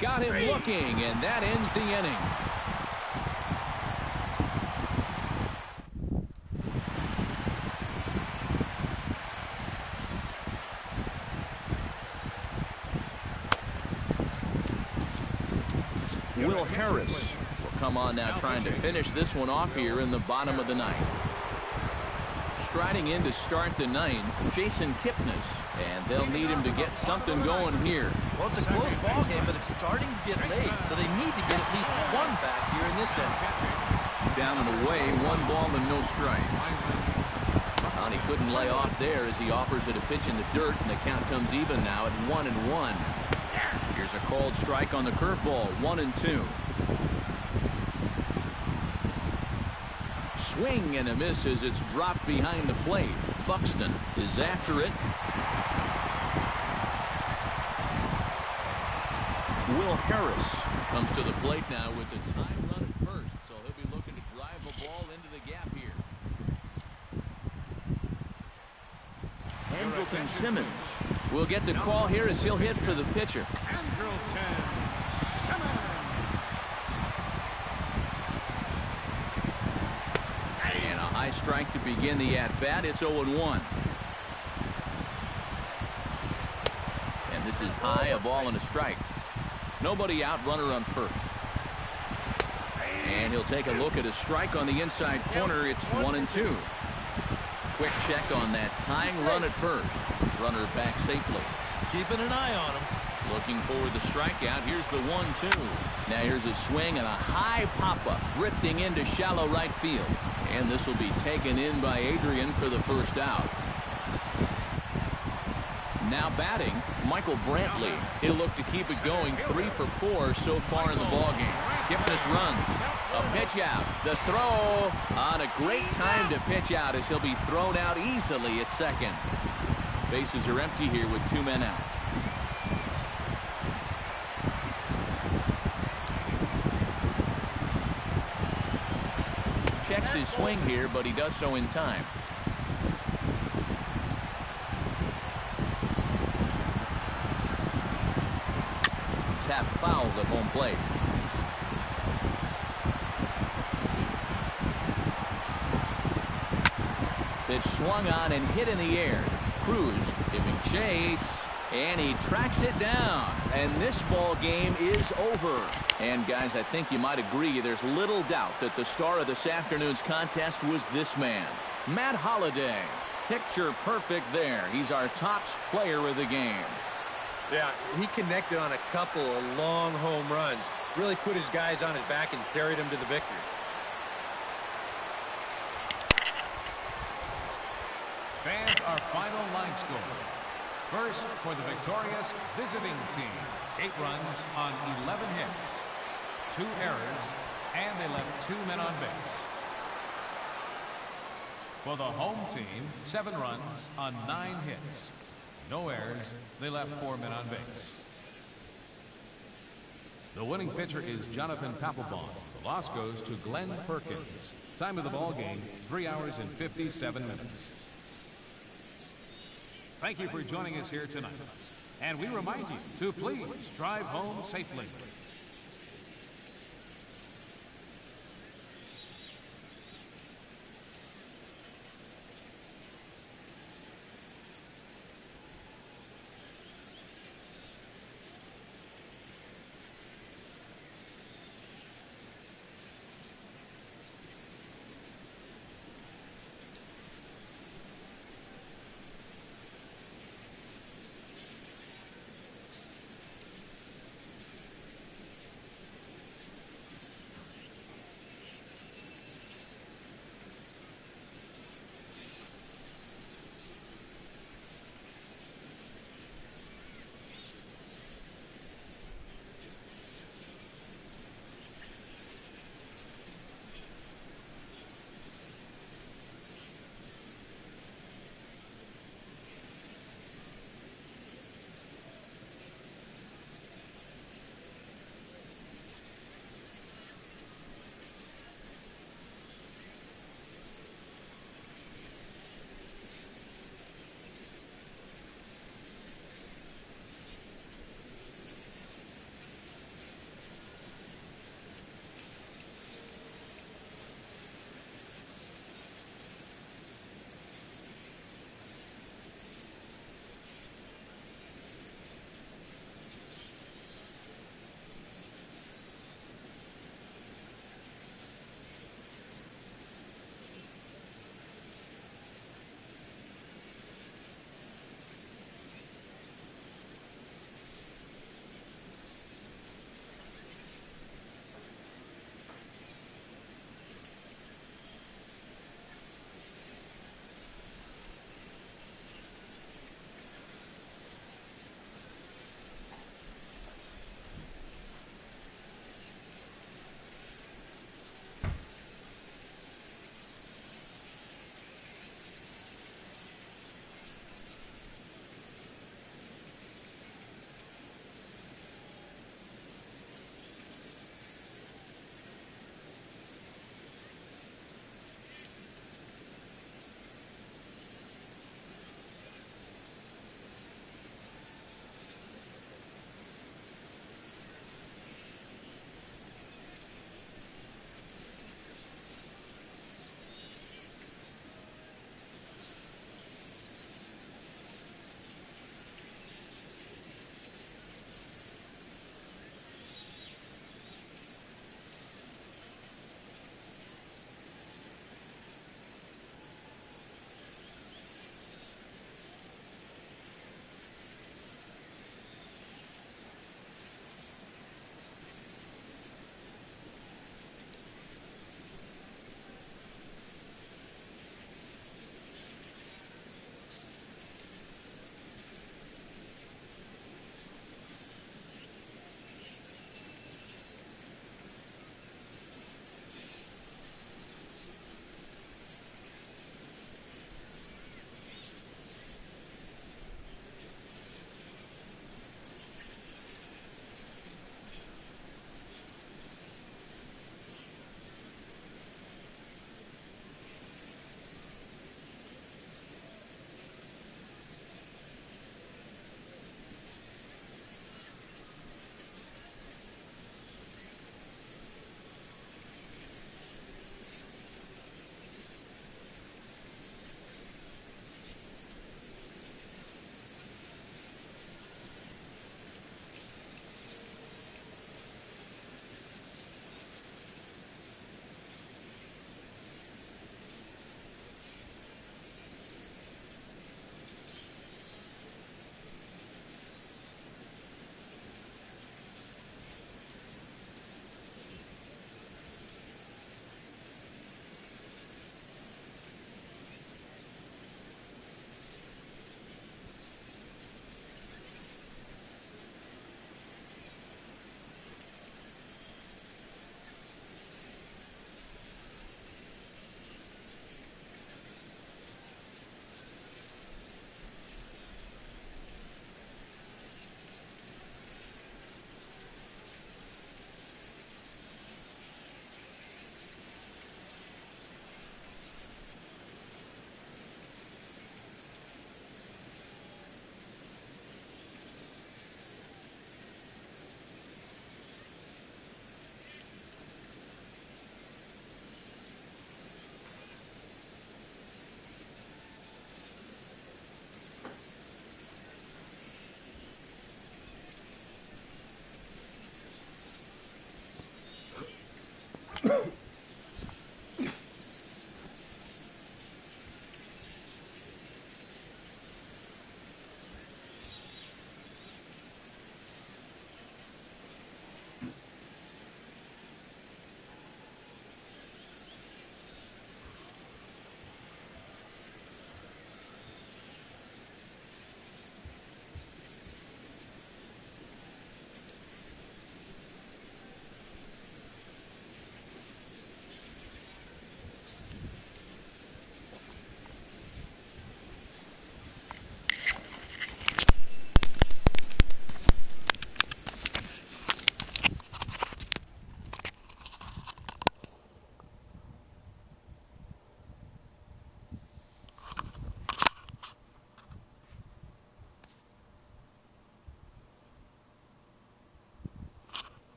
Got him looking, and that ends the inning. Will Harris will come on now, trying to finish this one off here in the bottom of the ninth. Striding in to start the ninth, Jason Kipnis, and they'll need him to get something going here. Well, it's a close ball game, but it's starting to get late, so they need to get at least one back here in this inning. Down and away, 1 ball and no strike. And he couldn't lay off there as he offers it a pitch in the dirt, and the count comes even now at 1-1. Here's a called strike on the curveball, 1-2. Swing and a miss as it's dropped behind the plate. Buxton is after it. Will Harris comes to the plate now with the time run at first, so he'll be looking to drive the ball into the gap here. Andrelton Simmons will get the call here as he'll hit for the pitcher. Andrelton Simmons. And a high strike to begin the at-bat. It's 0-1. And this is high, a ball and a strike. Nobody out, runner on first. And he'll take a look at a strike on the inside corner. It's 1-2. Quick check on that tying run at first. Runner back safely. Keeping an eye on him. Looking for the strikeout. Here's the 1-2. Now here's a swing and a high pop-up drifting into shallow right field. And this will be taken in by Adrian for the first out. Now batting, Michael Brantley. He'll look to keep it going, 3 for 4 so far in the ballgame. Kipnis runs. A pitch out. The throw on a great time to pitch out as he'll be thrown out easily at second. Bases are empty here with 2 men out. Checks his swing here, but he does so in time. Tap fouled at home plate. Pitch swung on and hit in the air. Cruz giving chase, and he tracks it down. And this ball game is over. And guys, I think you might agree there's little doubt that the star of this afternoon's contest was this man, Matt Holliday. Picture perfect there. He's our top player of the game. Yeah, he connected on a couple of long home runs. Really put his guys on his back and carried them to the victory. Fans, our final line score. First, for the victorious visiting team, 8 runs on 11 hits, 2 errors, and they left 2 men on base. For the home team, 7 runs on 9 hits, no errors, they left 4 men on base. The winning pitcher is Jonathan Papelbon. The loss goes to Glenn Perkins. Time of the ball game, 3 hours and 57 minutes. Thank you for joining us here tonight. And we remind you to please drive home safely.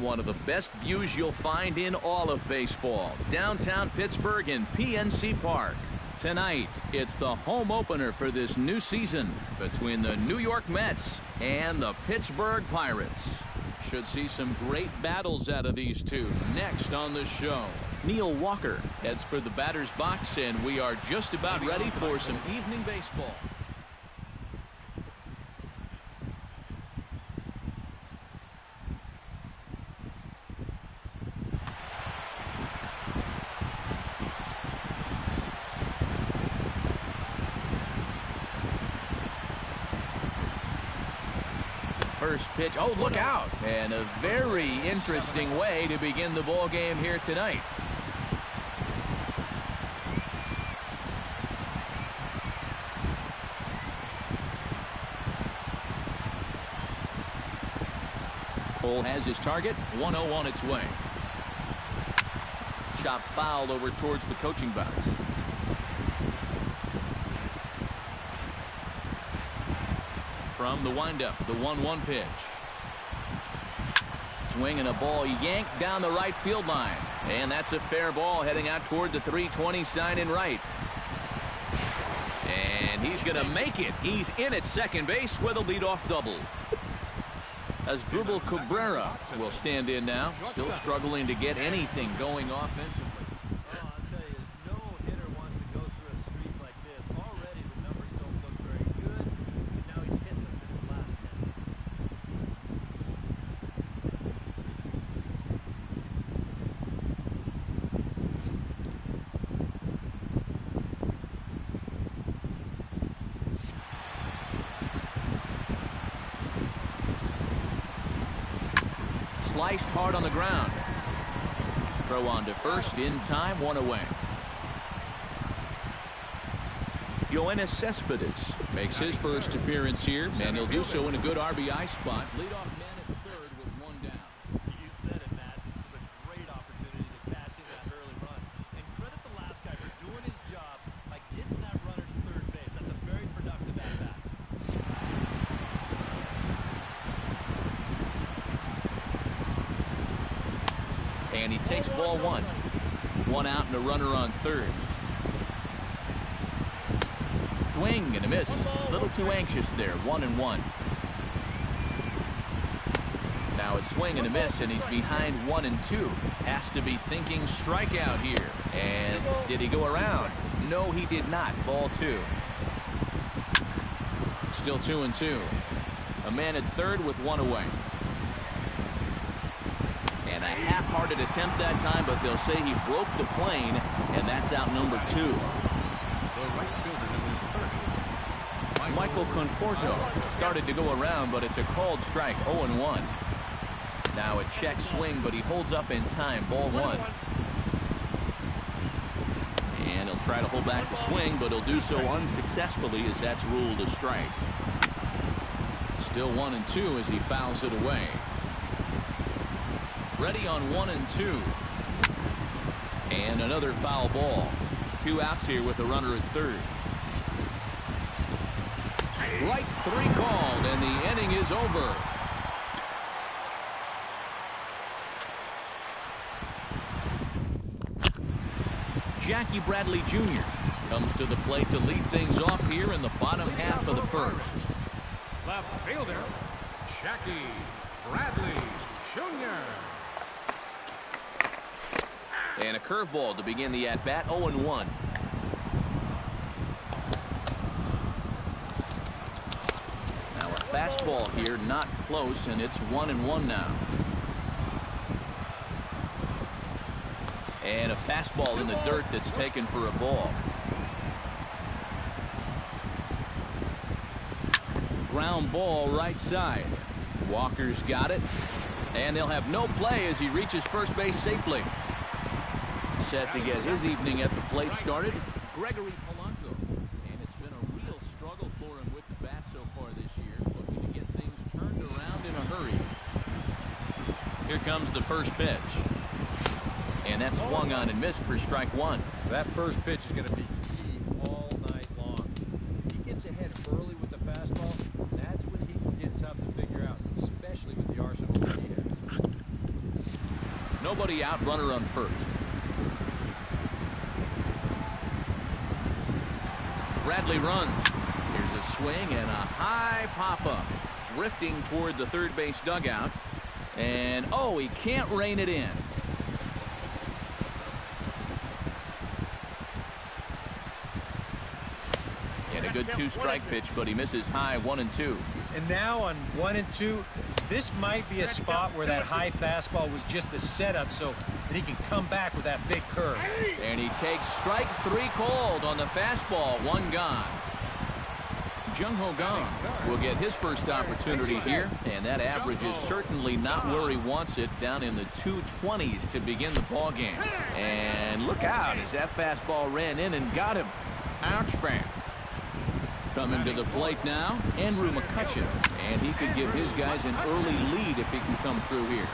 One of the best views you'll find in all of baseball. Downtown Pittsburgh in PNC Park. Tonight, it's the home opener for this new season between the New York Mets and the Pittsburgh Pirates. Should see some great battles out of these two next on the show. Neil Walker heads for the batter's box, and we are just about ready for some evening baseball. First pitch. Oh, look out. And a very interesting way to begin the ball game here tonight. Cole has his target. 1-0 on its way. Chop foul over towards the coaching box. From the windup, the 1-1 pitch. Swing and a ball yanked down the right field line. And that's a fair ball heading out toward the 320 sign in right. And he's going to make it. He's in at second base with a leadoff double. As Dribble Cabrera will stand in now, still struggling to get anything going offensively. Oh, I'll tell you, no hitter wants to go through a streak like this. Already the numbers don't look very good, and now he's hitting us in his last 10. Sliced hard on the ground. Throw on to first in time, 1 away. Yoenis Cespedes makes his first appearance here, and he'll do so in a good RBI spot. Leadoff man at third with 1 down. You said it, Matt. This is a great opportunity to cash in that early run. And credit the last guy for doing his job by getting that runner to third base. That's a very productive at-bat. And he takes ball 1. 1 out and a runner on third. Swing and a miss. A little too anxious there. 1-1. Now it's swing and a miss, and he's behind 1-2. Has to be thinking strikeout here. And did he go around? No, he did not. Ball 2. Still 2-2. A man at third with 1 away. And a half-hearted attempt that time, but they'll say he broke the plane, and that's out number 2. The right fielder, number 30. Michael Conforto started to go around, but it's a called strike. 0-1. Now a check swing, but he holds up in time. Ball 1. And he'll try to hold back the swing, but he'll do so unsuccessfully as that's ruled a strike. Still 1-2 as he fouls it away. Ready on 1-2. And another foul ball. 2 outs here with a runner at third. Strike 3 called, and the inning is over. Jackie Bradley Jr. comes to the plate to lead things off here in the bottom half of the first. Left fielder, Jackie Bradley Jr. And a curveball to begin the at-bat. 0-1. Now a fastball here, not close, and it's 1-1 now. And a fastball in the dirt that's taken for a ball. Ground ball right side. Walker's got it. And they'll have no play as he reaches first base safely. Set to get his evening at the plate started, Gregory Polanco. And it's been a real struggle for him with the bat so far this year, looking to get things turned around in a hurry. Here comes the first pitch. And that's swung on and missed for strike 1. That first pitch is going to be key all night long. If he gets ahead early with the fastball, that's when he can get tough to figure out, especially with the arsenal that he has. Nobody out, runner on first. Bradley runs. Here's a swing and a high pop-up. Drifting toward the third base dugout. And, oh, he can't rein it in. And a good 2-strike pitch, but he misses high 1-2. And now on 1-2, this might be a spot where that high fastball was just a setup so that he can come back with that big curve. And he takes strike 3 called on the fastball. 1 gone. Jung-Ho Kang will get his first opportunity here, and that average is certainly not where he wants it, down in the 220s to begin the ball game. And look out as that fastball ran in and got him. Ouch, bang. Coming to the plate now, Andrew McCutcheon. And he could give his guys an early lead if he can come through here.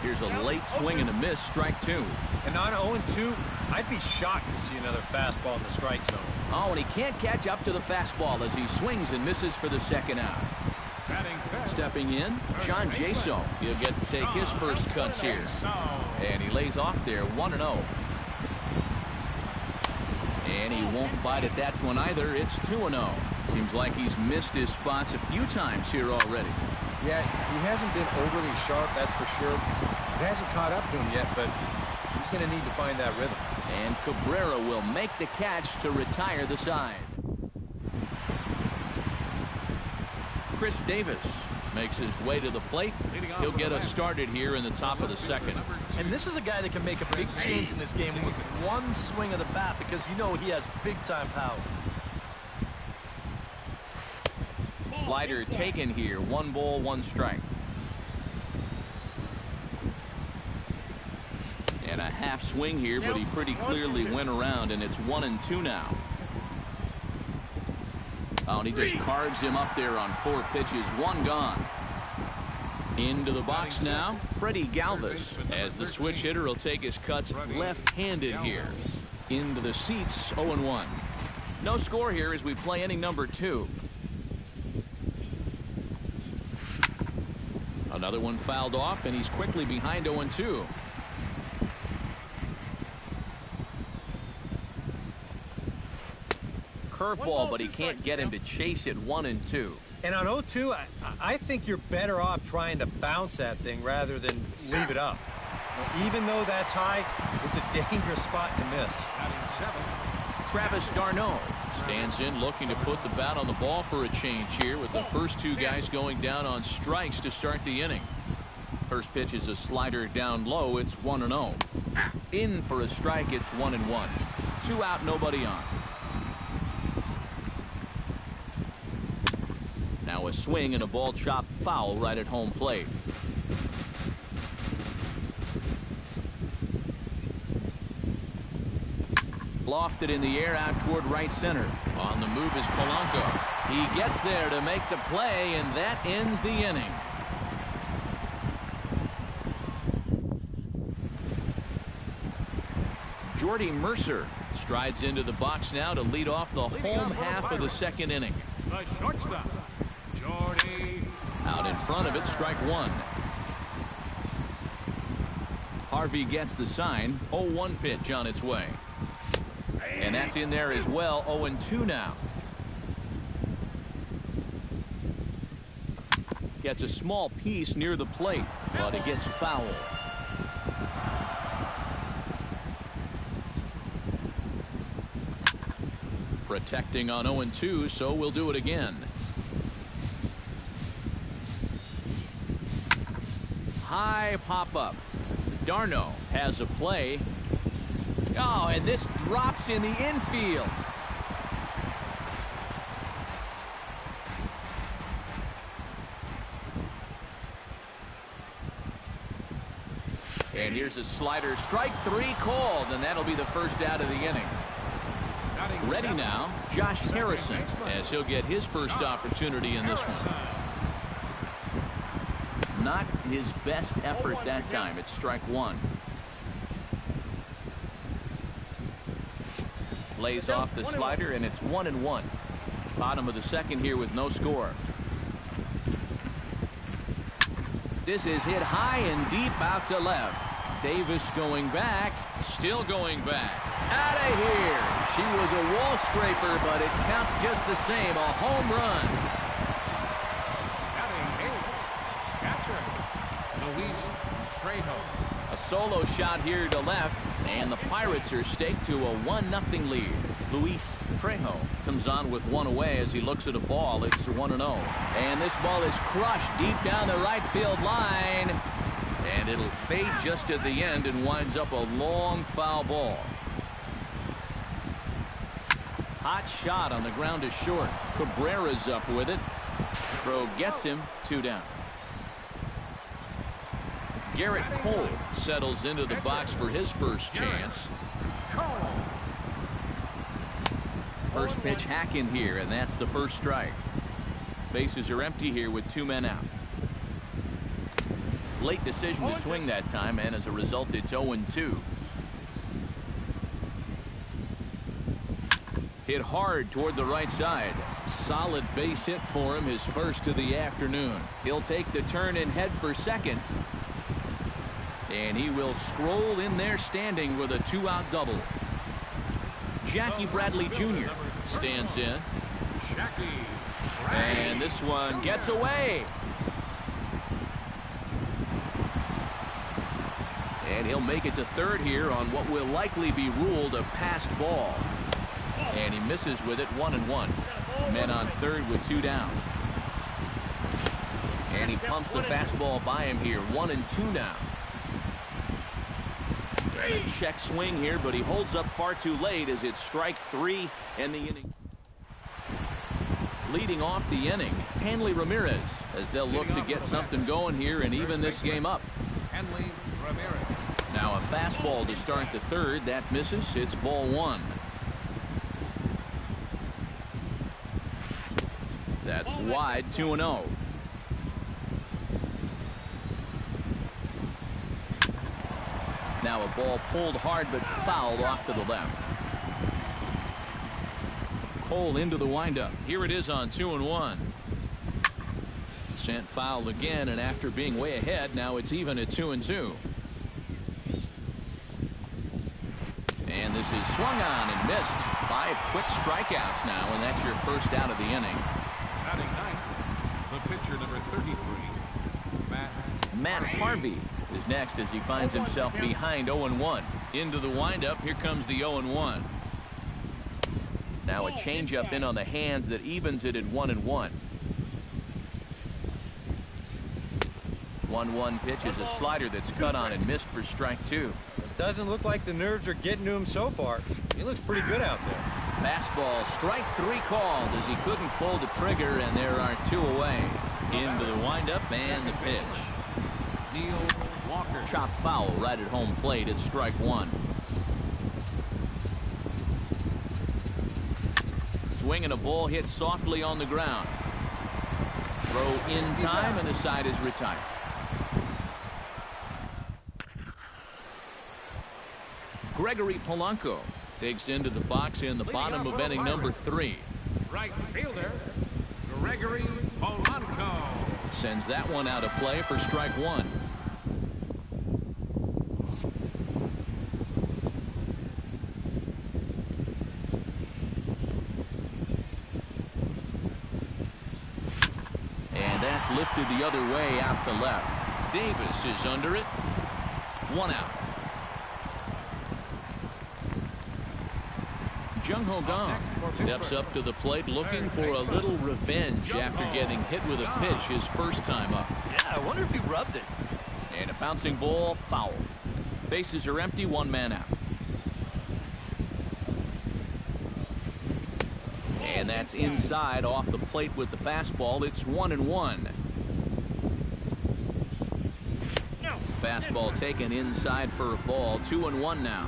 Here's a late swing and a miss, strike two. And on 0-2, I'd be shocked to see another fastball in the strike zone. Oh, and he can't catch up to the fastball as he swings and misses for the second out. Stepping in, John Jaso. He'll get to take his first cuts here. And he lays off there, 1-0. And he won't bite at that one either. It's 2-0. Seems like he's missed his spots a few times here already. Yeah, he hasn't been overly sharp, that's for sure. It hasn't caught up to him yet, but he's going to need to find that rhythm. And Cabrera will make the catch to retire the side. Chris Davis makes his way to the plate. He'll get us started here in the top of the second. And this is a guy that can make a big change in this game with one swing of the bat because you know he has big-time power. Slider taken here. 1 ball, 1 strike. And a half swing here, but he pretty clearly went around, and it's 1-2 now. Oh, and he just carves him up there on 4 pitches. 1 gone. Into the box now, Freddie Galvis, as the switch hitter will take his cuts left-handed here. Into the seats, 0-1. No score here as we play inning number 2. Another one fouled off, and he's quickly behind 0-2. Curveball, but he can't get him to chase it. 1-2. And on 0-2, I think you're better off trying to bounce that thing rather than leave it up. Even though that's high, it's a dangerous spot to miss. Travis d'Arnaud stands in looking to put the bat on the ball for a change here with the first 2 guys going down on strikes to start the inning. First pitch is a slider down low. It's 1-0. In for a strike. It's 1-1. 2 out, nobody on. Now a swing and a ball chopped foul right at home plate. Lofted in the air out toward right center. On the move is Polanco. He gets there to make the play, and that ends the inning. Jordy Mercer strides into the box now to lead off the home half of the second inning. The shortstop, Jordy. Out in front of it, strike 1. Harvey gets the sign. 0-1 pitch on its way. And that's in there as well. 0-2 now. Gets a small piece near the plate, but it gets foul. Protecting on 0-2, so we'll do it again. High pop-up. d'Arnaud has a play. Oh, and this drops in the infield. And here's a slider. Strike 3 called, and that'll be the first out of the inning. Ready now, Josh Harrison, as he'll get his first opportunity in this one. Not his best effort that time. It's strike 1. Lays off the slider, and it's 1-1. Bottom of the second here with no score. This is hit high and deep out to left. Davis going back, still going back. Out of here. She was a wall scraper, but it counts just the same. A home run. Catcher, Luis Trejo. A solo shot here to left, and the Pirates are staked to a 1-0 lead. Luis Trejo comes on with one away as he looks at a ball. It's 1-0. And this ball is crushed deep down the right field line. And it'll fade just at the end and winds up a long foul ball. Hot shot on the ground is short. Cabrera's up with it. Throw gets him, 2 down. Garrett Cole settles into the box for his first chance. First pitch hacking here, and that's the first strike. Bases are empty here with 2 men out. Late decision to swing that time, and as a result, it's 0-2. Hit hard toward the right side. Solid base hit for him, his first of the afternoon. He'll take the turn and head for second. And he will stroll in there standing with a 2-out double. Jackie Bradley Jr. stands in. And this one gets away. And he'll make it to third here on what will likely be ruled a passed ball. And he misses with it, 1-1. Men on third with 2 down. And he pumps the fastball by him here, 1-2 now. And a check swing here, but he holds up far too late as it's strike 3 in the inning. Leading off the inning, Hanley Ramirez, as they'll look to get something going here and even this game up. Hanley Ramirez. Now a fastball to start the third. That misses. It's ball 1. That's wide, 2-0. Now a ball pulled hard but fouled off to the left. Cole into the windup. Here it is on 2-1. Sent foul again, and after being way ahead, now it's even at 2-2. And this is swung on and missed. 5 quick strikeouts now, and that's your first out of the inning. Batting ninth, the pitcher number 33, Matt Harvey is next as he finds himself behind 0-1. Into the windup. Here comes the 0-1. Now a changeup in on the hands that evens it at 1-1. 1-1 pitch is a slider that's cut on and missed for strike 2. It doesn't look like the nerves are getting to him so far. He looks pretty good out there. Fastball, strike 3 called as he couldn't pull the trigger, and there are 2 away. Into the windup and the pitch. Neil Walker. Chop foul right at home plate. It's strike 1. Swinging a ball hit softly on the ground. Throw in time, and the side is retired. Gregory Polanco digs into the box in the bottom of inning number 3. Right fielder, Gregory Polanco. Sends that one out of play for strike 1. And that's lifted the other way out to left. Davis is under it. 1 out. Jung Ho Kang steps up to the plate looking for a little revenge after getting hit with a pitch his first time up. Yeah, I wonder if he rubbed it. And a bouncing ball, foul. Bases are empty, 1 man out. And that's inside off the plate with the fastball. It's 1-1. Fastball taken inside for a ball. 2-1 now.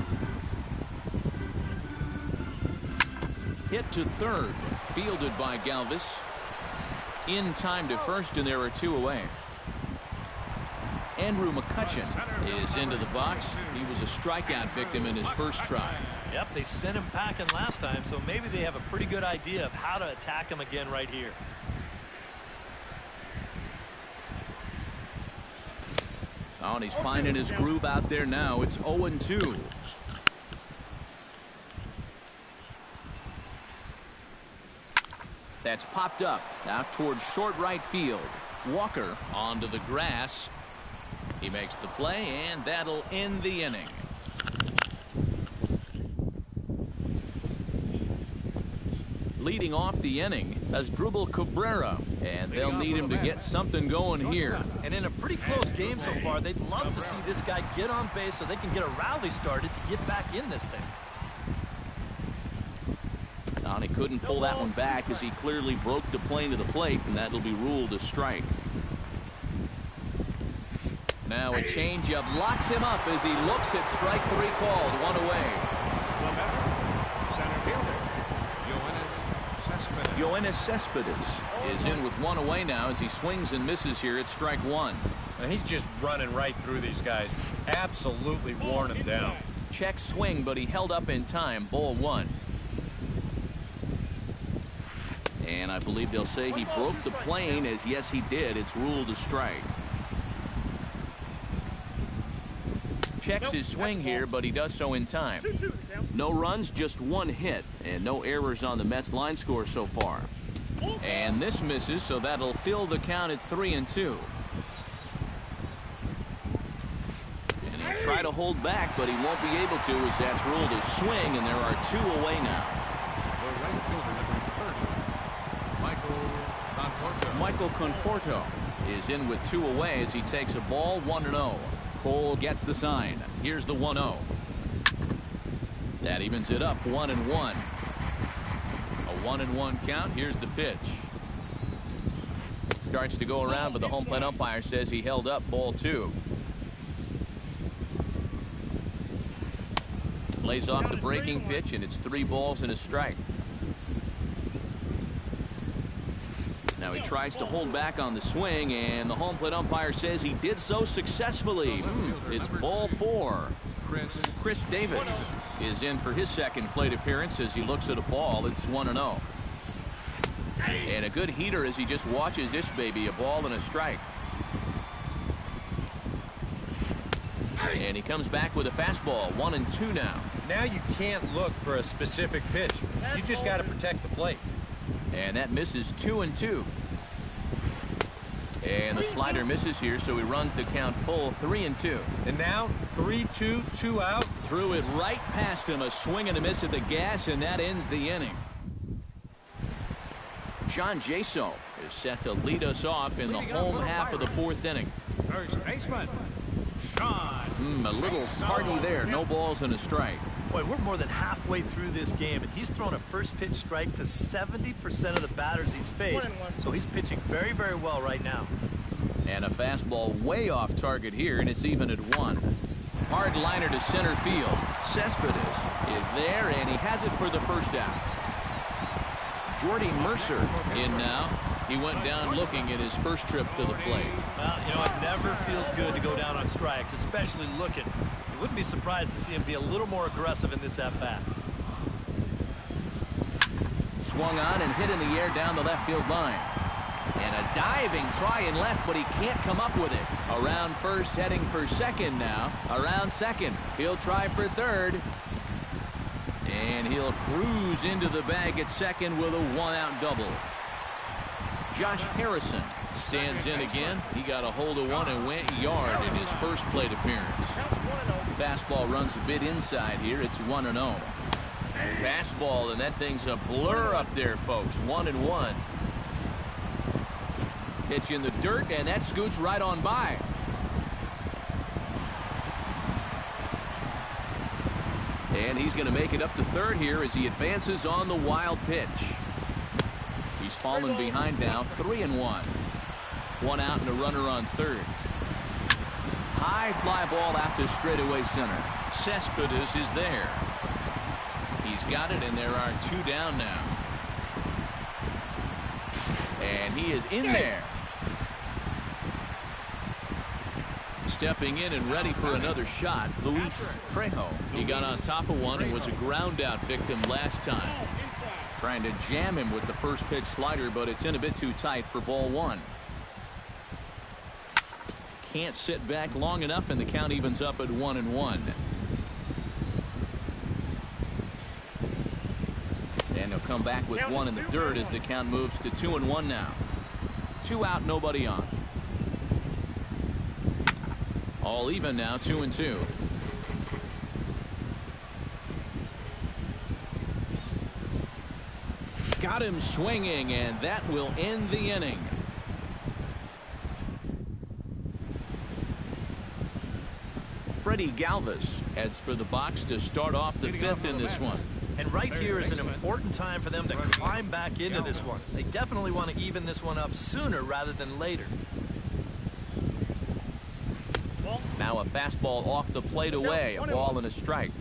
Hit to third, fielded by Galvis. In time to first, and there are 2 away. Andrew McCutchen is into the box. He was a strikeout victim in his first try. Yep, they sent him packing last time, so maybe they have a pretty good idea of how to attack him again right here. Oh, and he's finding his groove out there now. It's 0-2. That's popped up out towards short right field. Walker onto the grass. He makes the play, and that'll end the inning. Leading off the inning as Drupal Cabrera, and they'll need him to get something going here. And in a pretty close game so far, they'd love to see this guy get on base so they can get a rally started to get back in this thing. And he couldn't pull that one back as he clearly broke the plane to the plate, and that'll be ruled a strike. Now a changeup locks him up as he looks at strike 3 called. 1 away. Center fielder, Cespedes is in with one away now as he swings and misses here at strike one. Now he's just running right through these guys. Absolutely worn them down. Check swing, but he held up in time. Ball one. And I believe they'll say he broke the plane, as yes, he did. It's ruled a strike. Checks his swing here, but he does so in time. No runs, just one hit, and no errors on the Mets line score so far. And this misses, so that'll fill the count at 3-2. And he'll try to hold back, but he won't be able to, as that's ruled a swing, and there are two away now. The right fielder, number 30, Michael Conforto is in with two away as he takes a ball 1-0. Cole gets the sign. Here's the 1-0. That evens it up 1-1. A 1-1 count. Here's the pitch. Starts to go around, but the home plate umpire says he held up. Ball two. Lays off the breaking pitch, and it's 3 balls and a strike. Now he tries to hold back on the swing, and the home plate umpire says he did so successfully. It's ball 4. Chris Davis is in for his second plate appearance as he looks at a ball. It's 1-0. And a good heater as he just watches this baby. A ball and a strike. And he comes back with a fastball. 1-2 now. Now you can't look for a specific pitch. You just got to protect the plate. And that misses 2-2. And the slider misses here, so he runs the count full 3-2. And now 3-2, 2 out. Threw it right past him. A swing and a miss at the gas, and that ends the inning. John Jaso is set to lead us off in the home half of the 4th inning. first baseman, Sean. A little tardy there. No balls and a strike. Boy, we're more than halfway through this game, and he's thrown a first pitch strike to 70% of the batters he's faced. So he's pitching very, very well right now. And a fastball way off target here, and it's even at 1. Hard liner to center field. Cespedes is there, and he has it for the first out. Jordy Mercer in now. He went down looking at his first trip to the plate. Well, you know, it never feels good to go down on strikes, especially looking. You wouldn't be surprised to see him be a little more aggressive in this at-bat. Swung on and hit in the air down the left field line. And a diving try in left, but he can't come up with it. Around first, heading for second now. Around second. He'll try for third. And he'll cruise into the bag at second with a 1-out double. Josh Harrison stands in again. He got a hold of one and went yard in his first plate appearance. Fastball runs a bit inside here. It's 1-0. Fastball, and that thing's a blur up there, folks. 1-1. Pitch in the dirt, and that scoots right on by. And he's going to make it up to third here as he advances on the wild pitch. He's fallen behind now, 3-1. 1 out and a runner on third. High fly ball out to straightaway center. Cespedes is there. He's got it, and there are 2 down now. And he is in there. Stepping in and ready for another shot, Luis Trejo. He got on top of one and was a ground out victim last time. Trying to jam him with the first pitch slider, but it's in a bit too tight for ball 1. Can't sit back long enough, and the count evens up at 1-1. And he'll come back with 1 in the dirt as the count moves to 2-1 now. 2 out, nobody on. All even now, 2-2. Got him swinging, and that will end the inning. Freddie Galvis heads for the box to start off the 5th in this one. And right here is an important time for them to climb back into this one. They definitely want to even this one up sooner rather than later. Now a fastball off the plate away, a ball and a strike.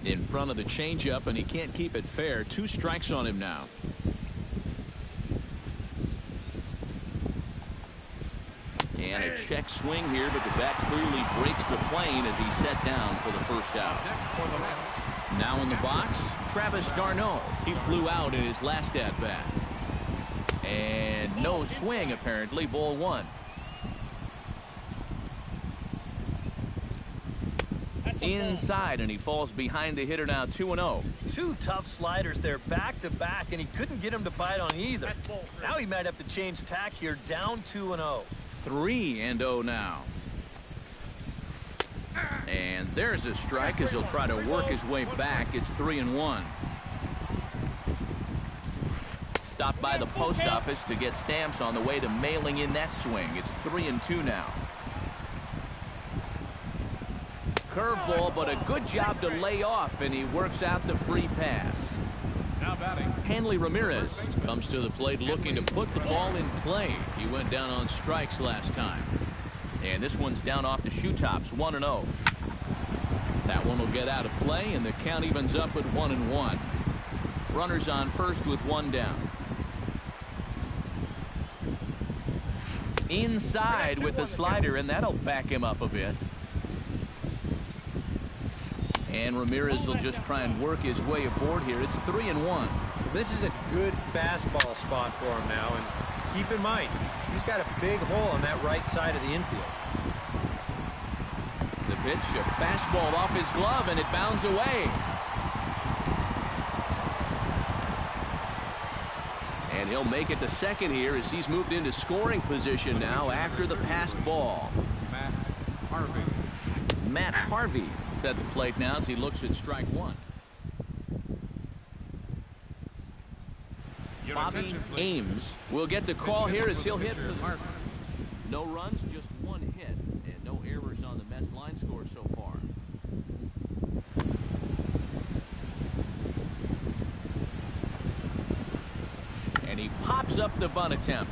In front of the changeup, and he can't keep it fair. 2 strikes on him now. And a check swing here, but the bat clearly breaks the plane as he's set down for the first out. Now in the box, Travis d'Arnaud. He flew out in his last at-bat. And no swing, apparently. Ball 1. Inside, and he falls behind the hitter now. 2-0. 2 tough sliders there back to back, and he couldn't get him to bite on either. Now he might have to change tack here, down 2-0. 3-0 now. And there's a strike as he'll try to work his way back. It's 3-1. Stopped by the post office to get stamps on the way to mailing in that swing. It's 3-2 now. Curveball, but a good job to lay off, and he works out the free pass. Now batting. Hanley Ramirez comes to the plate looking to put the ball in play. He went down on strikes last time. And this one's down off the shoe tops, 1-0. That one will get out of play, and the count evens up at 1-1. Runners on first with 1 down. Inside with the slider, and that'll back him up a bit. And Ramirez will just try and work his way aboard here. It's 3-1. This is a good fastball spot for him now, and keep in mind, he's got a big hole on that right side of the infield. The pitch, a fastball off his glove, and it bounds away. And he'll make it to second here as he's moved into scoring position now after the passed ball. Matt Harvey is at the plate now as he looks at strike 1. Bobby Ames will get the call here as he'll hit for the... No runs, just 1 hit, and no errors on the Mets line score so far. And he pops up the bunt attempt.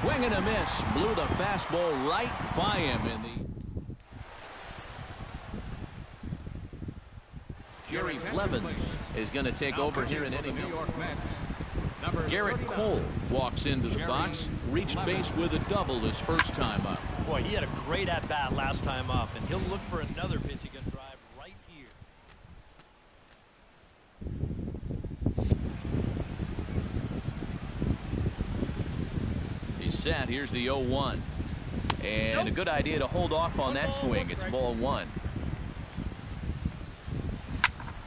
Swing and a miss. Blew the fastball right by him in the... Jerry Blevins is going to take over here in any minute. Garrett Cole walks into the box, reached base with a double his first time up. Boy, he had a great at-bat last time up, and he'll look for another pitch he can drive right here. He's set. Here's the 0-1. And a good idea to hold off on that swing. It's ball 1.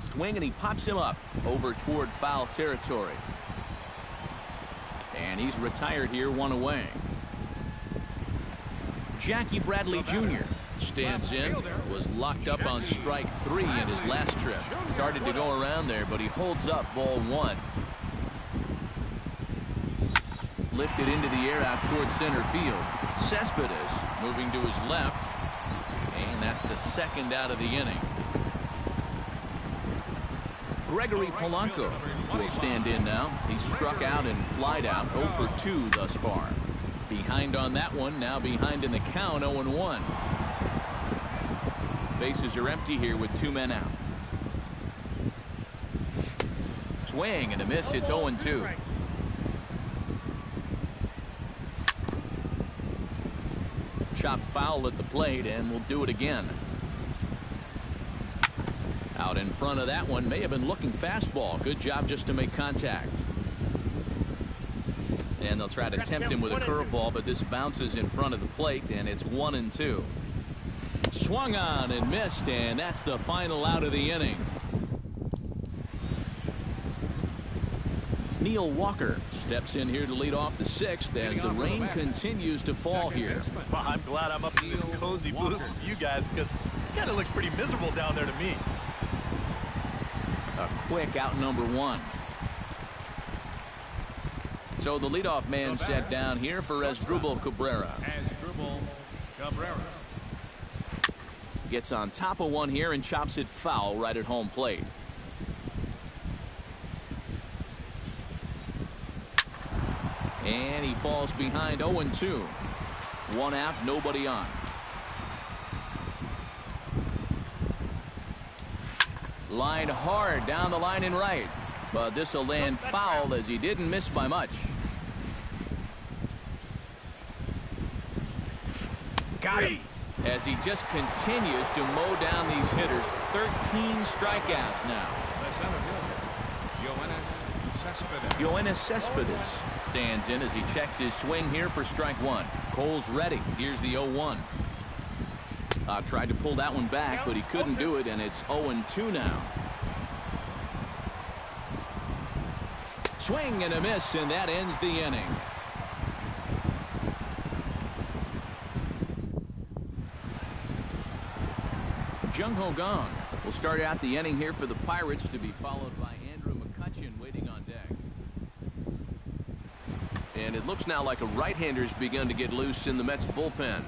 Swing, and he pops him up over toward foul territory. And he's retired here, 1 away. Jackie Bradley Jr. stands in, was locked up on strike 3 in his last trip. Started to go around there, but he holds up ball 1. Lifted into the air out toward center field. Cespedes moving to his left, and that's the second out of the inning. Gregory Polanco will stand in now. He's struck out and flied out, 0 for 2 thus far. Behind on that one, now behind in the count, 0-1. Bases are empty here with 2 men out. Swing and a miss, it's 0-2. Chop foul at the plate, and we'll do it again. Out in front of that one, may have been looking fastball. Good job just to make contact. And they'll try to tempt him with a curveball, but this bounces in front of the plate, and it's 1-2. Swung on and missed, and that's the final out of the inning. Neil Walker steps in here to lead off the 6th as the rain continues to fall here. Well, I'm glad I'm up in this cozy booth with you guys, because it kind of looks pretty miserable down there to me. A quick out number 1. So the leadoff man set down here for Asdrubal Cabrera. Gets on top of one here and chops it foul right at home plate. And he falls behind 0-2. One out, nobody on. Line hard down the line and right. But this will land foul as he didn't miss by much. Got him. As he just continues to mow down these hitters. 13 strikeouts now. The center fielder, Yoenis Cespedes stands in as he checks his swing here for strike one. Cole's ready. Here's the 0-1. Tried to pull that one back, but he couldn't do it, and it's 0-2 now. Swing and a miss, and that ends the inning. Jung-Ho Kang will start out the inning here for the Pirates, to be followed by Andrew McCutchen waiting on deck. And it looks now like a right-hander's begun to get loose in the Mets bullpen.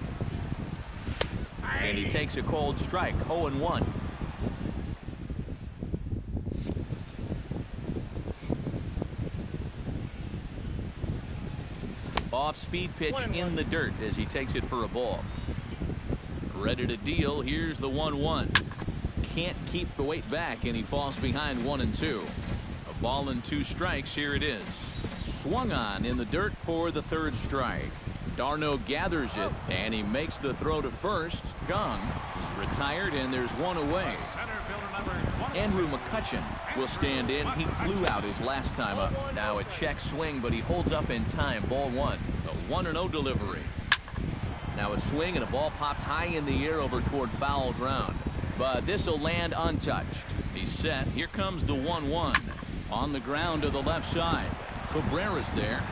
And he takes a cold strike, 0-1. Off-speed pitch in the dirt as he takes it for a ball. Ready to deal. Here's the 1-1. Can't keep the weight back, and he falls behind 1-2. A ball and 2 strikes. Here it is. Swung on in the dirt for the 3rd strike. Darno gathers it, and he makes the throw to first. Kang is retired, and there's one away. Andrew McCutchen will stand in. He flew out his last time up. Now a check swing, but he holds up in time. Ball 1. A 1-0 delivery. Now a swing, and a ball popped high in the air over toward foul ground. But this will land untouched. He's set. Here comes the 1-1. On the ground to the left side. Cabrera's there.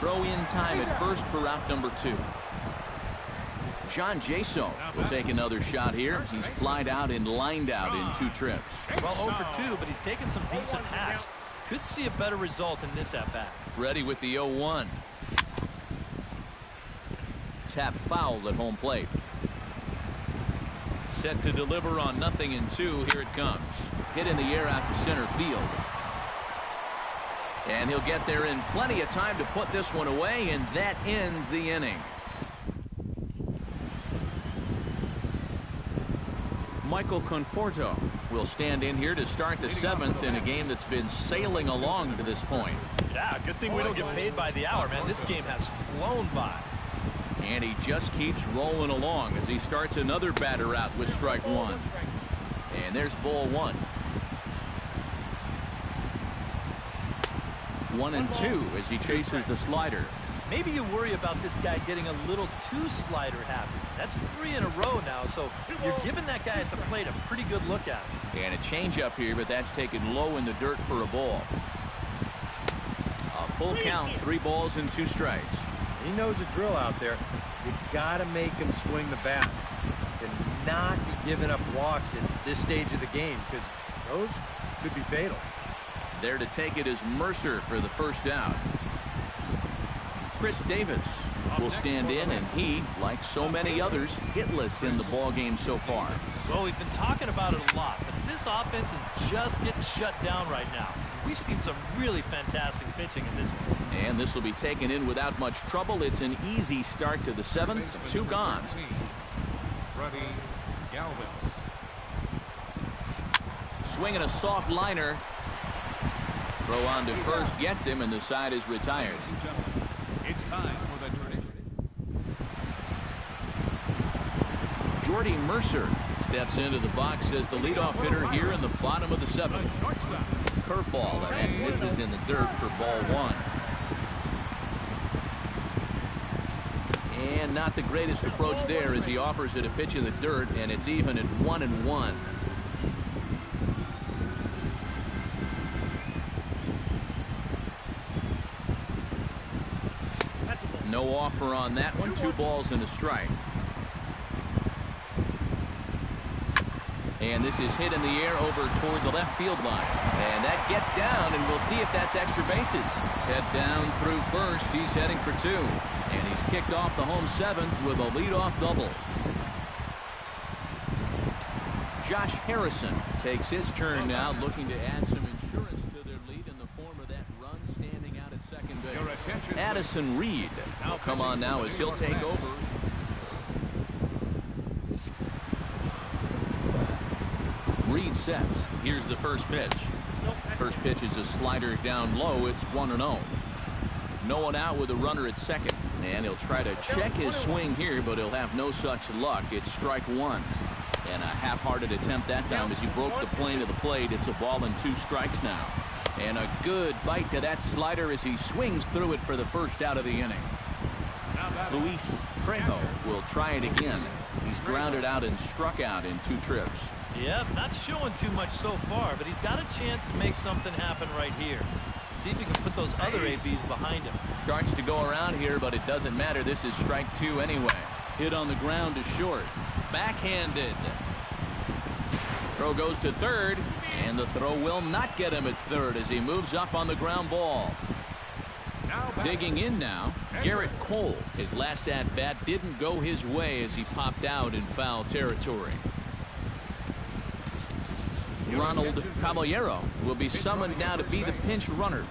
Throw in time at first for out number 2. John Jaso will take another shot here. He's flied out and lined out in 2 trips. Well, 0 for 2, but he's taken some decent hacks. Could see a better result in this at-bat. Ready with the 0-1. Tap foul at home plate. Set to deliver on 0-2. Here it comes. Hit in the air out to center field. And he'll get there in plenty of time to put this one away, and that ends the inning. Michael Conforto will stand in here to start the 7th in a game that's been sailing along to this point. Yeah, good thing we don't get paid by the hour, man. This game has flown by. And he just keeps rolling along as he starts another batter out with strike 1. And there's ball 1. 1-2 as he chases the slider. Maybe you worry about this guy getting a little too slider happy. That's 3 in a row now, so you're giving that guy at the plate a pretty good look at it. And a changeup here, but that's taken low in the dirt for a ball. A full count, 3 balls and 2 strikes. He knows the drill out there. You got to make him swing the bat and not be giving up walks at this stage of the game, because those could be fatal. There to take it is Mercer for the first out. Chris Davis will stand in, and he, like so many others, hitless in the ballgame so far. Well, we've been talking about it a lot, but this offense is just getting shut down right now. We've seen some really fantastic pitching in this one. And this will be taken in without much trouble. It's an easy start to the 7th. 2 gone. Swinging a soft liner. Throw on to first gets him, and the side is retired. It's time for the tradition. Jordy Mercer steps into the box as the leadoff hitter here in the bottom of the 7th. Curveball, and that misses in the dirt for ball 1. And not the greatest approach there as he offers it a pitch in the dirt, and it's even at 1-1. No offer on that one. 2 balls and a strike. And this is hit in the air over toward the left field line. And that gets down, and we'll see if that's extra bases. Head down through first. He's heading for 2. And he's kicked off the home 7th with a leadoff double. Josh Harrison takes his turn now, looking to add some insurance to their lead in the form of that run standing out at second base. pitch is Addison Reed will come on now as he'll take over. Reed sets. Here's the first pitch. First pitch is a slider down low. It's 1-0. No one out with a runner at second. And he'll try to check his swing here, but he'll have no such luck. It's strike one. And a half-hearted attempt that time as he broke the plane of the plate. It's a ball and 2 strikes now. And a good bite to that slider as he swings through it for the first out of the inning. Luis Trejo will try it again. He's grounded out and struck out in 2 trips. Yep, not showing too much so far, but he's got a chance to make something happen right here. See if he can put those other ABs behind him. Starts to go around here, but it doesn't matter. This is strike 2 anyway. Hit on the ground to short. Backhanded. Throw goes to third, and the throw will not get him at third as he moves up on the ground ball. Digging in now, Garrett Cole. His last at-bat didn't go his way as he popped out in foul territory. Ronald Caballero will be summoned now to be the pinch runner.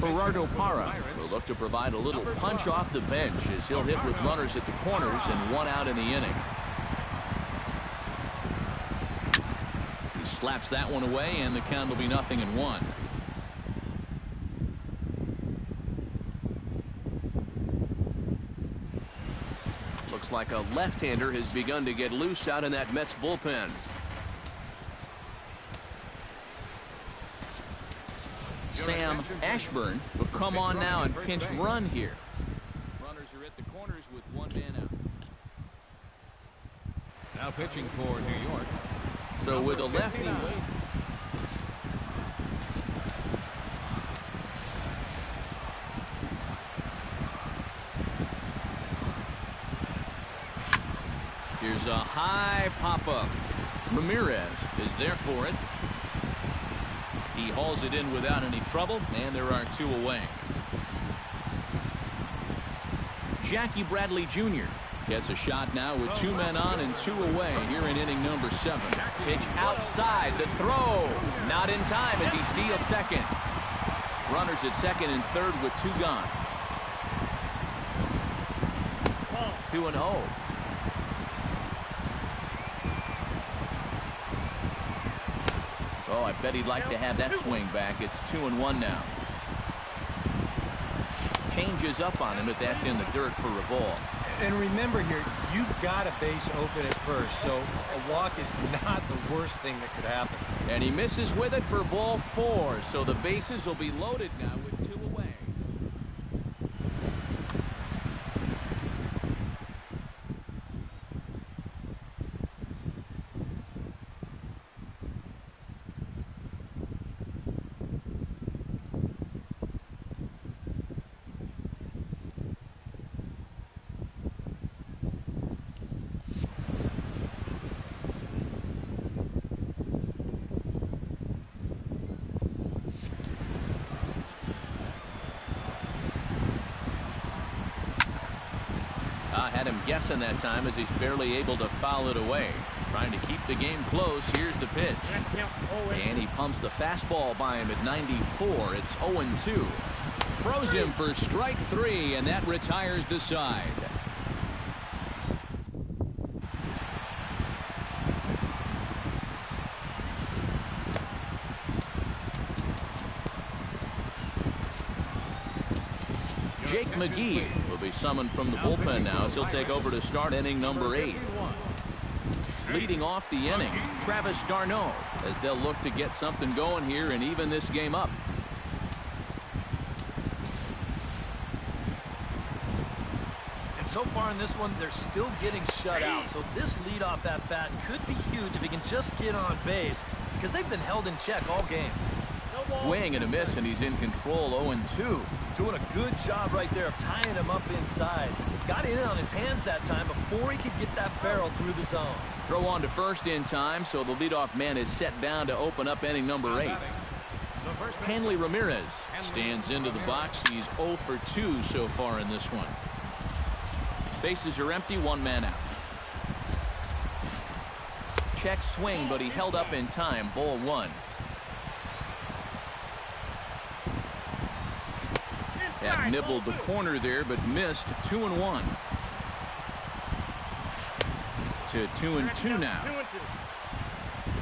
Gerardo Parra will look to provide a little punch off the bench as he'll hit with runners at the corners and 1 out in the inning. He slaps that one away, and the count will be 0-1. Looks like a left-hander has begun to get loose out in that Mets bullpen. Sam Ashburn will come on now and pinch run here. Runners are at the corners with 1 man out. Now pitching for New York. So with a lefty waiting. Here's a high pop-up. Ramirez is there for it. He hauls it in without any trouble, and there are 2 away. Jackie Bradley Jr. gets a shot now with 2 men on and 2 away here in inning number 7. Pitch outside, the throw. Not in time as he steals second. Runners at second and third with 2 gone. 2-0. Oh, I bet he'd like to have that swing back. It's 2-1 now. Changes up on him if that's in the dirt for a ball. And remember here, you've got a base open at first, so a walk is not the worst thing that could happen. And he misses with it for ball 4, so the bases will be loaded now with 2 away. Had him guessing that time as he's barely able to foul it away. Trying to keep the game close. Here's the pitch. And he pumps the fastball by him at 94. It's 0-2. Throws him for strike 3, and that retires the side. Jake McGee will be summoned from the bullpen now as he'll take over to start inning number 8. Leading off the inning, Travis d'Arnaud, as they'll look to get something going here and even this game up. And so far in this one, they're still getting shut out. So this leadoff at bat could be huge if he can just get on base, because they've been held in check all game. Swing and a miss, and he's in control. 0-2. Doing a good job right there of tying him up inside. Got in on his hands that time before he could get that barrel through the zone. Throw on to first in time, so the leadoff man is set down to open up inning number 8. Hanley Ramirez Stands into the box. He's 0 for 2 so far in this one. Bases are empty, one man out. Check swing, but he held up in time. Ball 1. That nibbled the corner there, but missed. 2-1. To 2-2 now.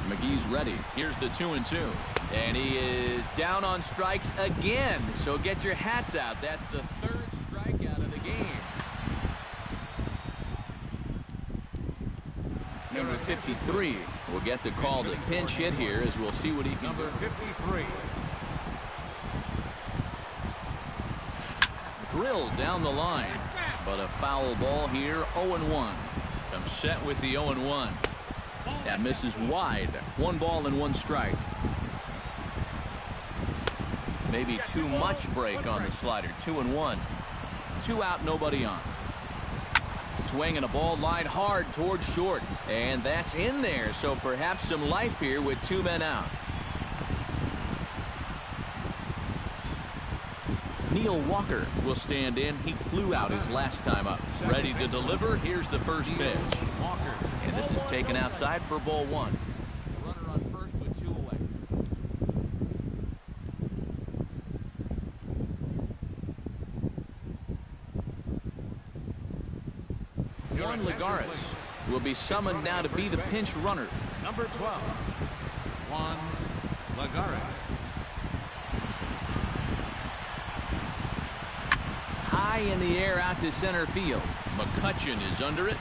McGee's ready. Here's the 2-2. And he is down on strikes again. So get your hats out. That's the 3rd strikeout of the game. Number 53 will get the call to pinch hit here, as we'll see what he can do. Number 53. Drilled down the line, but a foul ball here. 0-1. Comes set with the 0-1. That misses wide. 1 ball and 1 strike. Maybe too much break on the slider. 2-1. 2 out, nobody on. Swing and a ball lined hard towards short, and that's in there. So perhaps some life here with 2 men out. Neil Walker will stand in. He flew out his last time up. Ready to deliver. Here's the first pitch. And this is taken outside for ball 1. The runner on first with 2 away. Juan Lagares will be summoned now to be the pinch runner. Number 12. Juan Lagares. High in the air out to center field. McCutchen is under it.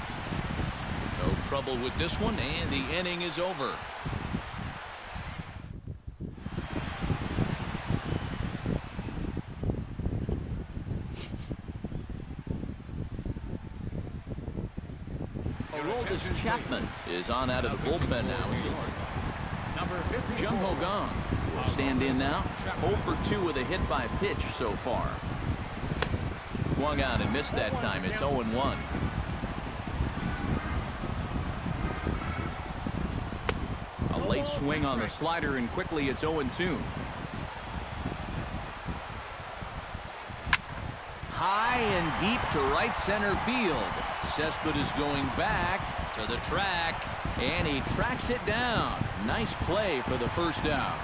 No trouble with this one, and the inning is over. Aroldis Chapman is on out of the bullpen now. Jung Ho Gong will stand in now. 0 for 2 with a hit by pitch so far. Swung on and missed that time. It's 0-1. A late swing on the slider, and quickly it's 0-2. High and deep to right center field. Cespedes is going back to the track, and he tracks it down. Nice play for the first out.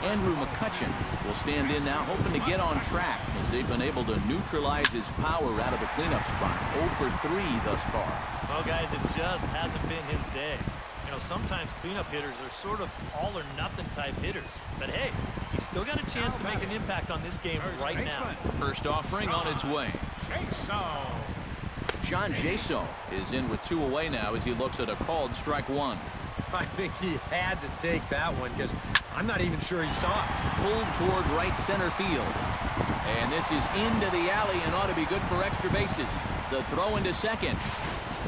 Andrew McCutchen will stand in now, hoping to get on track, as they've been able to neutralize his power out of the cleanup spot. 0 for 3 thus far. Well, guys, it just hasn't been his day. You know, sometimes cleanup hitters are sort of all-or-nothing type hitters. But, hey, he's still got a chance to make an impact on this game right now. First offering on its way. John Jaso is in with 2 away now as he looks at a called strike 1. I think he had to take that one, because I'm not even sure he saw it. Pulled toward right center field. And this is into the alley and ought to be good for extra bases. The throw into second.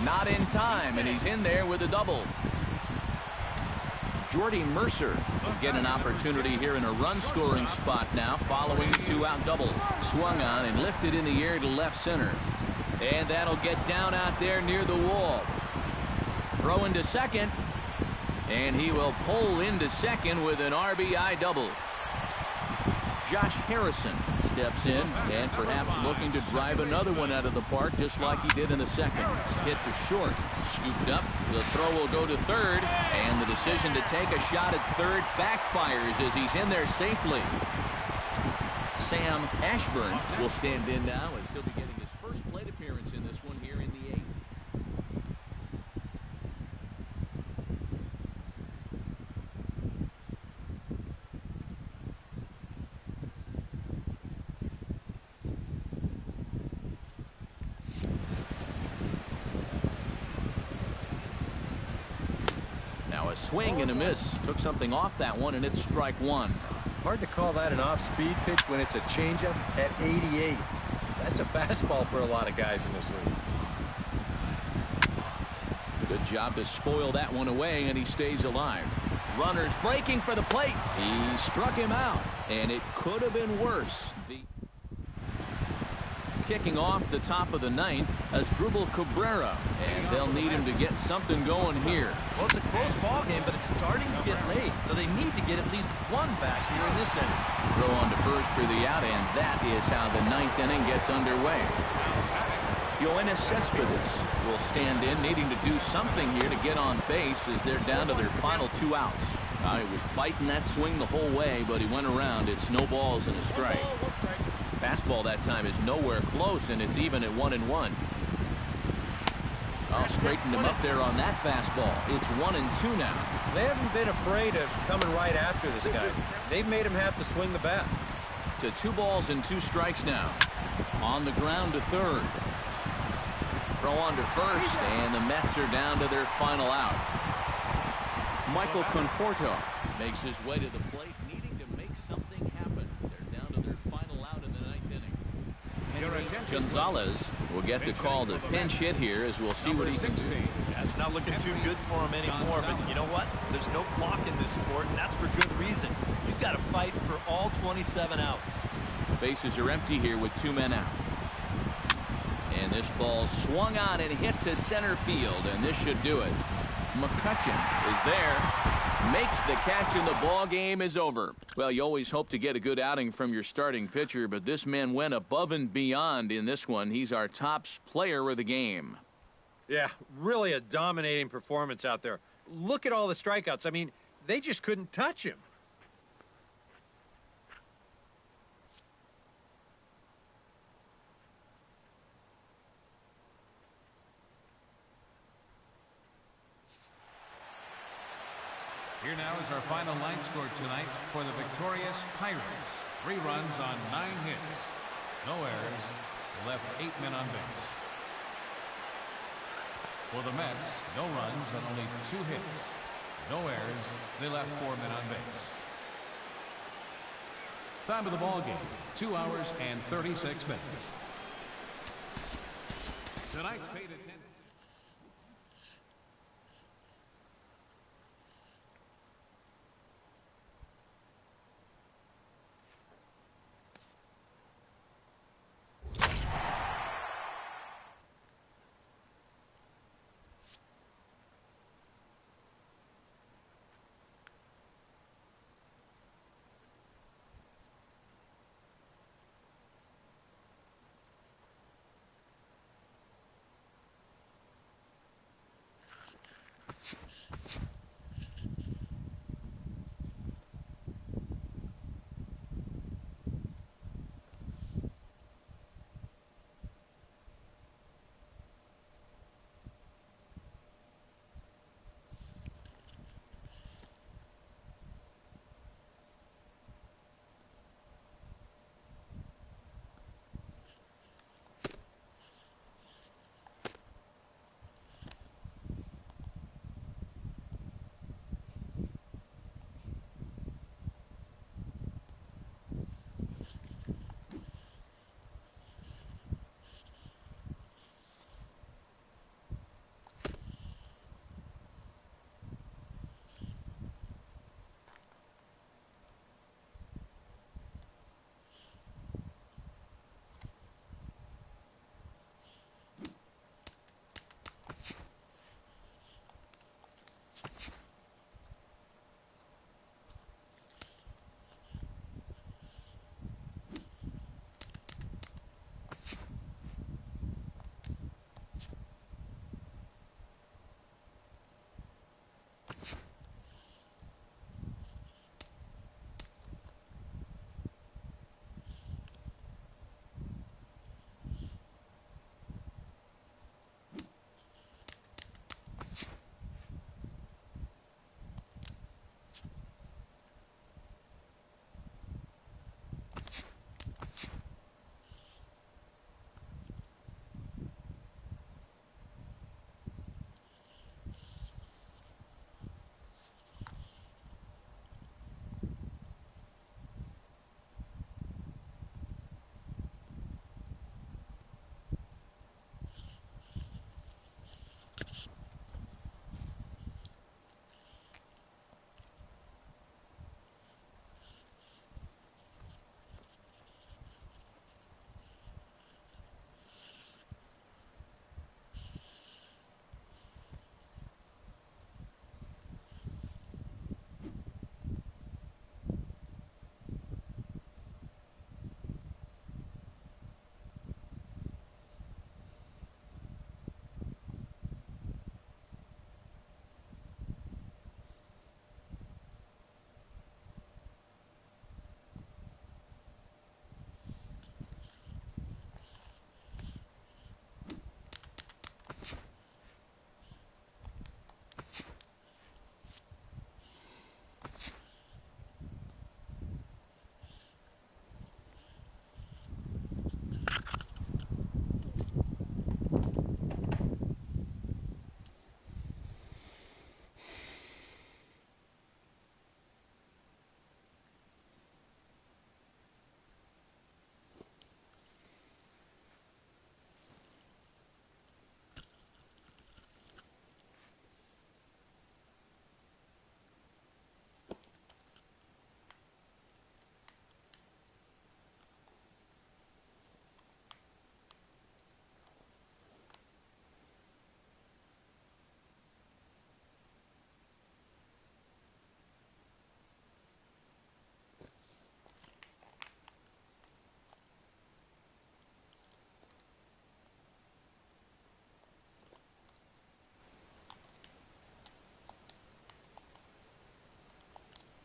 Not in time, and he's in there with a double. Jordy Mercer will get an opportunity here in a run-scoring spot now following the 2-out double. Swung on and lifted in the air to left center. And that'll get down out there near the wall. Throw into second. And he will pull into second with an RBI double. Josh Harrison steps in and perhaps looking to drive another one out of the park, just like he did in the second. Hit to short. Scooped up. The throw will go to third. And the decision to take a shot at third backfires as he's in there safely. Sam Ashburn will stand in now as he'll be getting his first plate appearance in this one here in the 8th. Now a swing and a miss. Took something off that one, and it's strike 1. Hard to call that an off-speed pitch when it's a changeup at 88. That's a fastball for a lot of guys in this league. Good job to spoil that one away, and he stays alive. Runners breaking for the plate. He struck him out, and it could have been worse. kicking off the top of the ninth as Dribble Cabrera, and they'll need him to get something going here. Well, it's a close ball game, but it's starting to get late, so they need to get at least one back here in this inning. Throw on to first for the out, and that is how the ninth inning gets underway. Yoenis Cespedes will stand in, needing to do something here to get on base as they're down to their final 2 outs. He was fighting that swing the whole way, but he went around. It's no balls and a strike. Fastball that time is nowhere close, and it's even at 1-1. Straightened him up there on that fastball. It's 1-2 now. They haven't been afraid of coming right after this guy. They've made him have to swing the bat. To 2 balls and 2 strikes now. On the ground to third. Throw on to first, and the Mets are down to their final out. Michael Conforto makes his way to the plate, needing to make something happen. They're down to their final out in the 9th inning. Gonzalez will get the call to pinch hit here, as we'll see what he can do. Yeah, it's not looking too good for him anymore, but you know what? There's no clock in this sport, and that's for good reason. You've got to fight for all 27 outs. Bases are empty here with 2 men out. And this ball swung on and hit to center field, and this should do it. McCutchen is there, makes the catch, and the ball game is over. Well, you always hope to get a good outing from your starting pitcher, but this man went above and beyond in this one. He's our top player of the game. Yeah, really a dominating performance out there. Look at all the strikeouts. I mean, they just couldn't touch him. Here now is our final line score tonight for the victorious Pirates. 3 runs on 9 hits. No errors. Left 8 men on base. For the Mets, no runs on only 2 hits. No errors. They left 4 men on base. Time of the ball game, 2 hours and 36 minutes. Tonight's paid attention.